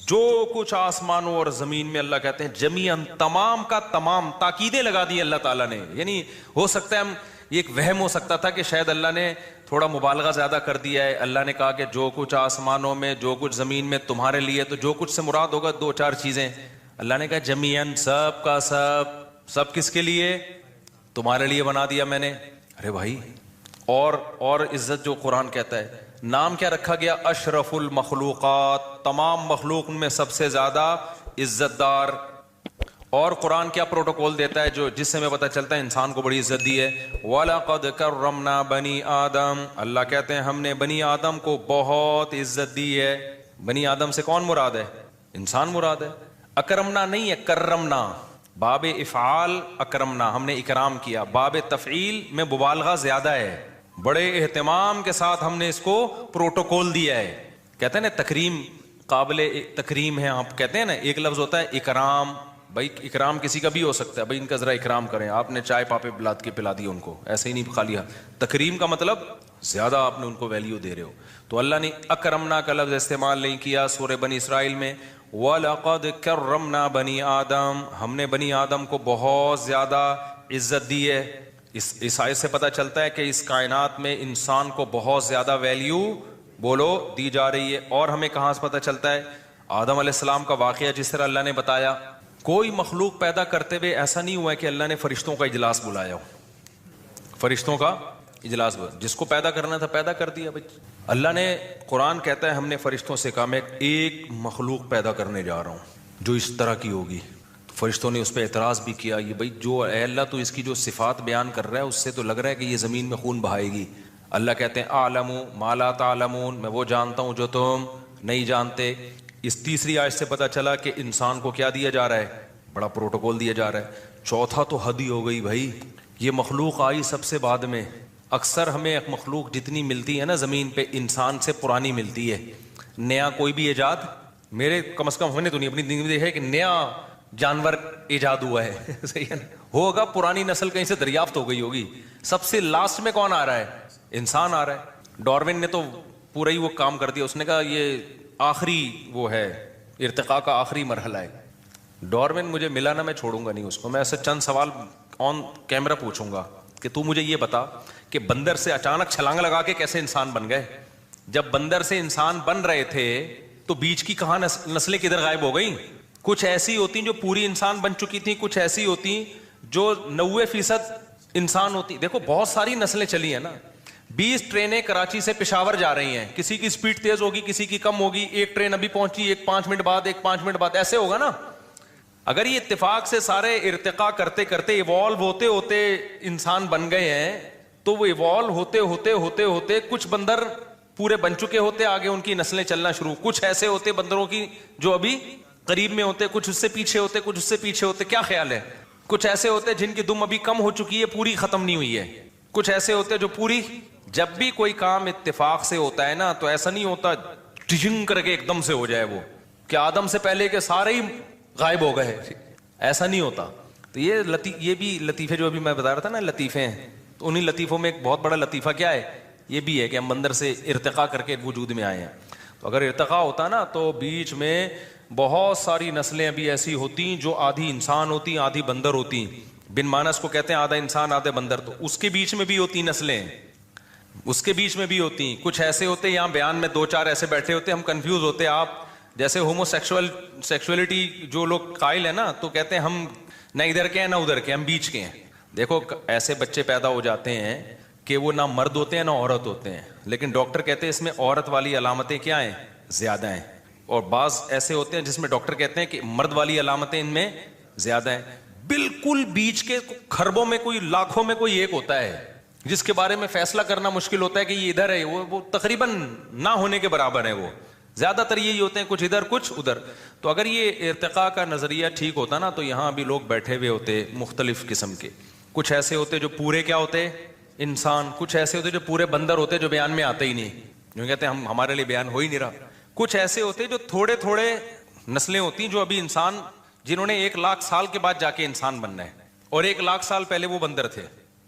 جو کچھ آسمانوں اور زمین میں، اللہ کہتے ہیں جمیعاً، تمام کا تمام. تاکیدیں لگا دی اللہ تعالیٰ نے. یعنی ہو سکتا ہے یہ ایک وہم ہو سکتا تھا کہ شاید اللہ نے تھوڑا مبالغہ زیادہ کر دیا ہے. اللہ نے کہا کہ جو کچھ آسمانوں میں، جو کچھ زمین میں تمہارے لیے، تو جو کچھ سے مراد ہوگا 2-4 چیزیں. اللہ نے کہا جمیعاً، سب کا سب کس کے لیے؟ تمہارے لیے بنا دیا میں نے. ارے بھائی، اور عزت جو قرآن کہتا ہے، نام کیا رکھا گیا؟ اشرف المخلوقات، تمام مخلوق میں سب سے زیادہ عزت دار. اور قرآن کیا پروٹوکول دیتا ہے جس سے ہمیں پتہ چلتا ہے انسان کو بڑی عزت دی ہے؟ وَلَقَدْ كَرَّمْنَا بَنِي آدَمَ. اللہ کہتے ہیں ہم نے بنی آدم کو بہت عزت دی ہے. بنی آدم سے کون مراد ہے؟ انسان مراد ہے. اکرمنا نہیں ہے، کرمنا. باب افعال اکرمنا، ہم نے اکرام کیا. باب تفعیل میں مبالغہ زیادہ ہے، بڑے اہتمام کے ساتھ ہم نے اس کو پروٹوکول دیا ہے. کہتے ہیں نا تکریم، قابل تکریم ہے. آپ کہتے ہیں نا ایک لفظ ہوتا ہے اکرام. بھائی اکرام کسی کا بھی ہو سکتا ہے، بھائی ان کا ذرا اکرام کریں. آپ نے چائے پاپے بلاد کے پلا دی ان کو، ایسے ہی نہیں خالی. تکریم کا مطلب زیادہ آپ نے ان کو ویلیو دے رہے ہو. تو اللہ نے اکرمنا کا لفظ استعمال نہیں کیا سورہ بنی اسرائیل میں. وَلَقَدْ كَرَّمْنَا بَنِي آدَمَ، ہم نے بنی آدم کو بہت زیادہ عزت دی ہے. اس آیت سے پتہ چلتا ہے کہ اس کائنات میں انسان کو بہت زیادہ ویلیو دی جا رہی ہے. اور ہمیں کہاں سے پتہ چلتا ہے؟ آدم علیہ السلام کا واقعہ جس طرح اللہ نے بتایا. کوئی مخلوق پیدا کرتے ہوئے ایسا نہیں ہوا ہے کہ اللہ نے فرشتوں کا اجلاس بلایا ہو. فرشتوں کا اجلاس جس کو پیدا کرنا تھا پیدا کر دیا. بھائی اللہ نے، قرآن کہتا ہے ہم نے فرشتوں سے کہا میں ایک مخلوق پیدا کرنے جا رہا ہوں جو اس طرح کی ہوگی. فرشتوں نے اس پہ اعتراض بھی کیا. یہ بھائی جو اے اللہ تو اس کی جو صفات بیان کر رہا ہے اس سے تو لگ رہا ہے کہ یہ زمین میں خون بہائے گی. اللہ کہتے ہیں اعلم ما لا تعلمون، میں وہ جانتا ہوں جو تم نہیں جانتے. اس تیسری آیت سے پتہ چلا کہ انسان کو کیا دیا جا رہا ہے؟ بڑا پروٹوکول دیا جا رہا ہے. چوتھا تو حد ہی ہو گئی بھائی، یہ مخلوق آئی سب سے بعد میں. اکثر ہمیں ایک مخلوق جتنی ملتی ہے نا زمین پہ، انسان سے پرانی ملتی ہے. نیا کوئی بھی ایجاد میرے کم از کم ہم نے تو نہیں اپنی زندگی میں دیکھا ہے کہ نیا جانور ایجاد ہوا ہے. صحیح ہے نا؟ ہوگا پرانی نسل کہیں سے دریافت ہو گئی ہوگی. سب سے لاسٹ میں کون آ رہا ہے؟ انسان آ رہا ہے. ڈارون نے تو پورا ہی وہ کام کر دیا. اس نے کہا یہ آخری وہ ہے، ارتقاء کا آخری مرحلہ ہے. ڈارون مجھے ملا نا، میں چھوڑوں گا نہیں اس کو. میں ایسے چند سوال آن کیمرہ پوچھوں گا کہ تو مجھے یہ بتا کہ بندر سے اچانک چھلانگ لگا کے کیسے انسان بن گئے؟ جب بندر سے انسان بن رہے تھے تو بیچ کی کہاں نسلیں کدھر غائب ہو گئیں؟ کچھ ایسی ہوتی جو پوری انسان بن چکی تھیں، کچھ ایسی ہوتی جو 90% انسان ہوتی. دیکھو بہت ساری نسلیں چلی ہیں نا. 20 ٹرینیں کراچی سے پشاور جا رہی ہیں، کسی کی سپیڈ تیز ہوگی، کسی کی کم ہوگی. ایک ٹرین ابھی پہنچی، ایک 5 منٹ بعد، ایک 5 منٹ بعد، ایسے ہوگا نا. اگر یہ اتفاق سے سارے ارتقاء کرتے کرتے ایوالو ہوتے ہوتے انسان بن گئے ہیں تو وہ ایوالو ہوتے ہوتے ہوتے ہوتے کچھ بندر پورے بن چکے ہوتے، آگے ان کی نسلیں چلنا شروع. کچھ ایسے ہوتے بندروں کی جو ابھی قریب میں ہوتے، کچھ اس سے پیچھے ہوتے، کچھ اس سے پیچھے ہوتے. کیا خیال ہے؟ کچھ ایسے ہوتے جن کی دم ابھی کم ہو چکی ہے، پوری ختم نہیں ہوئی ہے. کچھ ایسے ہوتے جو پوری. جب بھی کوئی کام اتفاق سے ہوتا ہے نا تو ایسا نہیں ہوتا ٹجنگ کر کے ایک دم سے ہو جائے وہ کہ آدم سے پہلے کے سارے ہی غائب ہو گئے. ایسا نہیں ہوتا. تو یہ بھی لطیفے جو ابھی میں بتا رہا تھا نا، لطیفے ہیں، تو انہی لطیفوں میں ایک بہت بڑا لطیفہ کیا ہے؟ یہ بھی ہے کہ ہم بندر سے ارتقاء کر کے وجود میں آئے ہیں. تو اگر ارتقاء ہوتا نا تو بیچ میں بہت ساری نسلیں ابھی ایسی ہوتی جو آدھی انسان ہوتی، آدھی بندر ہوتی. بن مانس کو کہتے ہیں آدھا انسان آدھے بندر. تو اس کے بیچ میں بھی ہوتی نسلیں، اس کے بیچ میں بھی ہوتی. کچھ ایسے ہوتے، یہاں بیان میں 2-4 ایسے بیٹھے ہوتے، ہم کنفیوز ہوتے. آپ جیسے ہومو سیکشولیٹی جو لوگ قائل ہیں نا تو کہتے ہیں ہم نہ ادھر کے ہیں نہ ادھر کے، ہم بیچ کے ہیں. دیکھو ایسے بچے پیدا ہو جاتے ہیں کہ وہ نہ مرد ہوتے ہیں نہ عورت ہوتے ہیں، لیکن ڈاکٹر کہتے ہیں اس میں عورت والی علامتیں کیا ہیں؟ زیادہ ہیں. اور بعض ایسے ہوتے ہیں جس میں ڈاکٹر کہتے ہیں کہ مرد والی علامتیں ان میں زیادہ ہیں. بالکل بیچ کے خربوں میں کوئی، لاکھوں میں کوئی ایک ہوتا ہے جس کے بارے میں فیصلہ کرنا مشکل ہوتا ہے کہ یہ ادھر ہے، وہ تقریباً نہ ہونے کے برابر ہے. وہ زیادہ تر یہی ہوتے ہیں، کچھ ادھر کچھ ادھر. تو اگر یہ ارتقاء کا نظریہ ٹھیک ہوتا نا تو یہاں بھی لوگ بیٹھے ہوئے ہوتے مختلف قسم کے. کچھ ایسے ہوتے جو پورے کیا ہوتے انسان, کچھ ایسے ہوتے جو پورے بندر ہوتے جو بیان میں آتے ہی نہیں, جو کہتے ہیں ہمارے لیے بیان ہو ہی نہیں رہا. کچھ ایسے ہوتے جو تھوڑے تھوڑے نسلیں ہوتی جو ابھی انسان, جنہوں نے 1,00,000 سال کے بعد جا کے انسان بننا ہے, اور 1,00,000 سال پہلے وہ بندر تھے,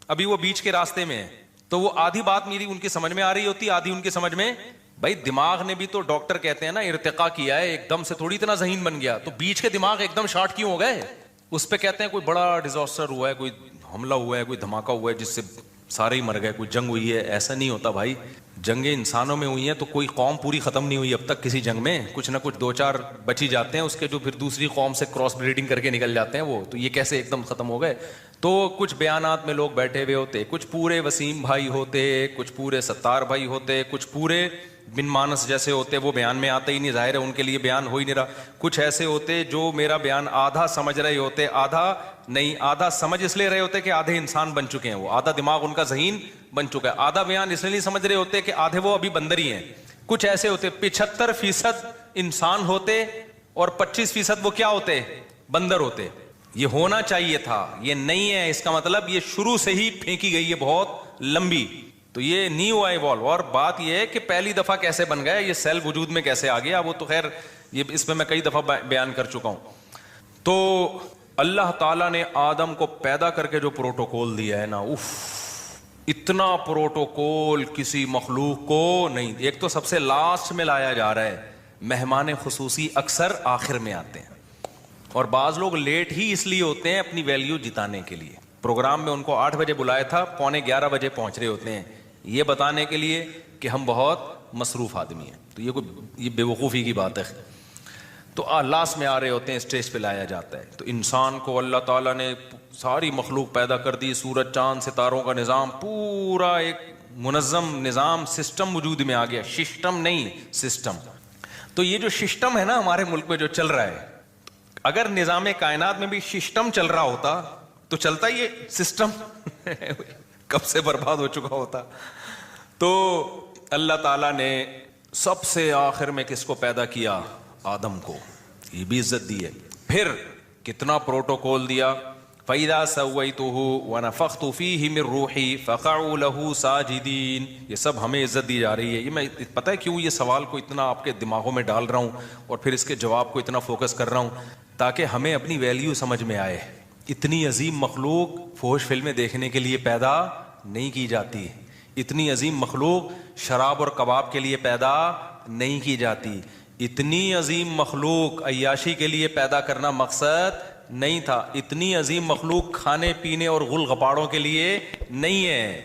ابھی وہ بیچ کے راستے میں ہیں. تو وہ آدھی بات میری ان کی سمجھ میں آ رہی ہوتی, آدھی ان کی سمجھ میں. بھائی دماغ نے بھی تو, ڈاکٹر کہتے ہیں نا, ارتقا کیا ہے, ایک دم سے تھوڑی اتنا ذہین بن گیا. تو بیچ کے دماغ ایک دم شارٹ کیوں ہو گئے؟ اس پہ کہتے ہیں کوئی بڑا ڈیزاسٹر ہوا ہے, کوئی حملہ ہوا ہے, کوئی دھماکہ ہوا ہے جس سے سارے ہی مر گئے, کوئی جنگ ہوئی ہے. ایسا نہیں ہوتا بھائی, جنگیں انسانوں میں ہوئی ہیں تو کوئی قوم پوری ختم نہیں ہوئی اب تک کسی جنگ میں, کچھ نہ کچھ 2-4 بچی جاتے ہیں اس کے, جو پھر دوسری قوم سے کراس بریڈنگ کر کے نکل جاتے ہیں وہ. تو یہ کیسے ایک دم ختم ہو گئے؟ تو کچھ بیانات میں لوگ بیٹھے ہوئے ہوتے, کچھ پورے وسیم بھائی ہوتے, کچھ پورے ستار بھائی ہوتے, کچھ پورے بن مانس جیسے ہوتے, وہ بیان میں آتے ہی نہیں, ظاہر ہے ان کے لیے بیان ہو ہی نہیں رہا. کچھ ایسے ہوتے جو میرا بیان آدھا سمجھ رہے ہوتے, آدھا نہیں, آدھا سمجھ اس لیے رہے ہوتے کہ آدھے انسان بن چکے ہیں, وہ آدھا دماغ ان کا ذہین بن چکا ہے. آدھا بیان اس لیے نہیں سمجھ رہے ہوتے کہ آدھے وہ ابھی بندر ہی ہیں. کچھ ایسے ہوتے 75% انسان ہوتے اور 25% وہ کیا ہوتے, بندر ہوتے. یہ ہونا چاہیے تھا, یہ نہیں ہے. اس کا مطلب یہ شروع سے ہی پھینکی گئی ہے بہت لمبی, تو یہ نہیں ہوا ایوالو. اور بات یہ ہے کہ پہلی دفعہ کیسے بن گیا, یہ سیل وجود میں کیسے آ گیا, وہ تو خیر یہ اس پہ میں کئی دفعہ بیان کر چکا ہوں. تو اللہ تعالیٰ نے آدم کو پیدا کر کے جو پروٹوکول دیا ہے نا, اف, اتنا پروٹوکول کسی مخلوق کو نہیں. ایک تو سب سے لاسٹ میں لایا جا رہا ہے, مہمان خصوصی اکثر آخر میں آتے ہیں, اور بعض لوگ لیٹ ہی اس لیے ہوتے ہیں اپنی ویلیو جتانے کے لیے. پروگرام میں ان کو 8 بجے بلایا تھا, 11:15 بجے پہنچ رہے ہوتے ہیں, یہ بتانے کے لیے کہ ہم بہت مصروف آدمی ہیں. تو یہ بے وقوفی کی بات ہے. تو لاسٹ میں آ رہے ہوتے ہیں, اسٹیج پہ لایا جاتا ہے. تو انسان کو اللہ تعالیٰ نے ساری مخلوق پیدا کر دی, سورج چاند ستاروں کا نظام, پورا ایک منظم نظام سسٹم وجود میں آ گیا. سسٹم نہیں, سسٹم. تو یہ جو سسٹم ہے نا ہمارے ملک میں جو چل رہا ہے, اگر نظام کائنات میں بھی سسٹم چل رہا ہوتا تو چلتا یہ سسٹم کب سے برباد ہو چکا ہوتا. تو اللہ تعالیٰ نے سب سے آخر میں کس کو پیدا کیا, آدم کو, یہ بھی عزت دی ہے. پھر کتنا پروٹوکول دیا, فَإِذَا سَوَّيْتُهُ وَنَفَخْتُ فِيهِ مِن رُوحِي فَقَعُوا لَهُ سَاجِدِينَ. یہ سب ہمیں عزت دی جا رہی ہے. یہ میں پتہ ہے کیوں یہ سوال کو اتنا آپ کے دماغوں میں ڈال رہا ہوں اور پھر اس کے جواب کو اتنا فوکس کر رہا ہوں, تاکہ ہمیں اپنی ویلیو سمجھ میں آئے. اتنی عظیم مخلوق فحش فلمیں دیکھنے کے لیے پیدا نہیں کی جاتی, اتنی عظیم مخلوق شراب اور کباب کے لیے پیدا نہیں کی جاتی, اتنی عظیم مخلوق عیاشی کے لیے پیدا کرنا مقصد نہیں تھا, اتنی عظیم مخلوق کھانے پینے اور غل غپاڑوں کے لیے نہیں ہے.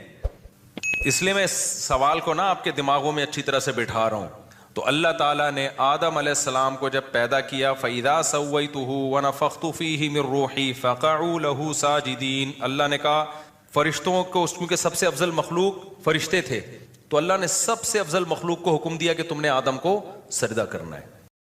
اس لیے میں اس سوال کو نا آپ کے دماغوں میں اچھی طرح سے بٹھا رہا ہوں. تو اللہ تعالیٰ نے آدم علیہ السلام کو جب پیدا کیا, فَإِذَا سَوَّيْتُهُ وَنَفَخْتُ فِيهِ مِن رُوحِي فَقَعُوا لَهُ سَاجِدِينَ. اللہ نے کہا فرشتوں کو, کیونکہ سب سے افضل مخلوق فرشتے تھے, تو اللہ نے سب سے افضل مخلوق کو حکم دیا کہ تم نے آدم کو سجدہ کرنا ہے.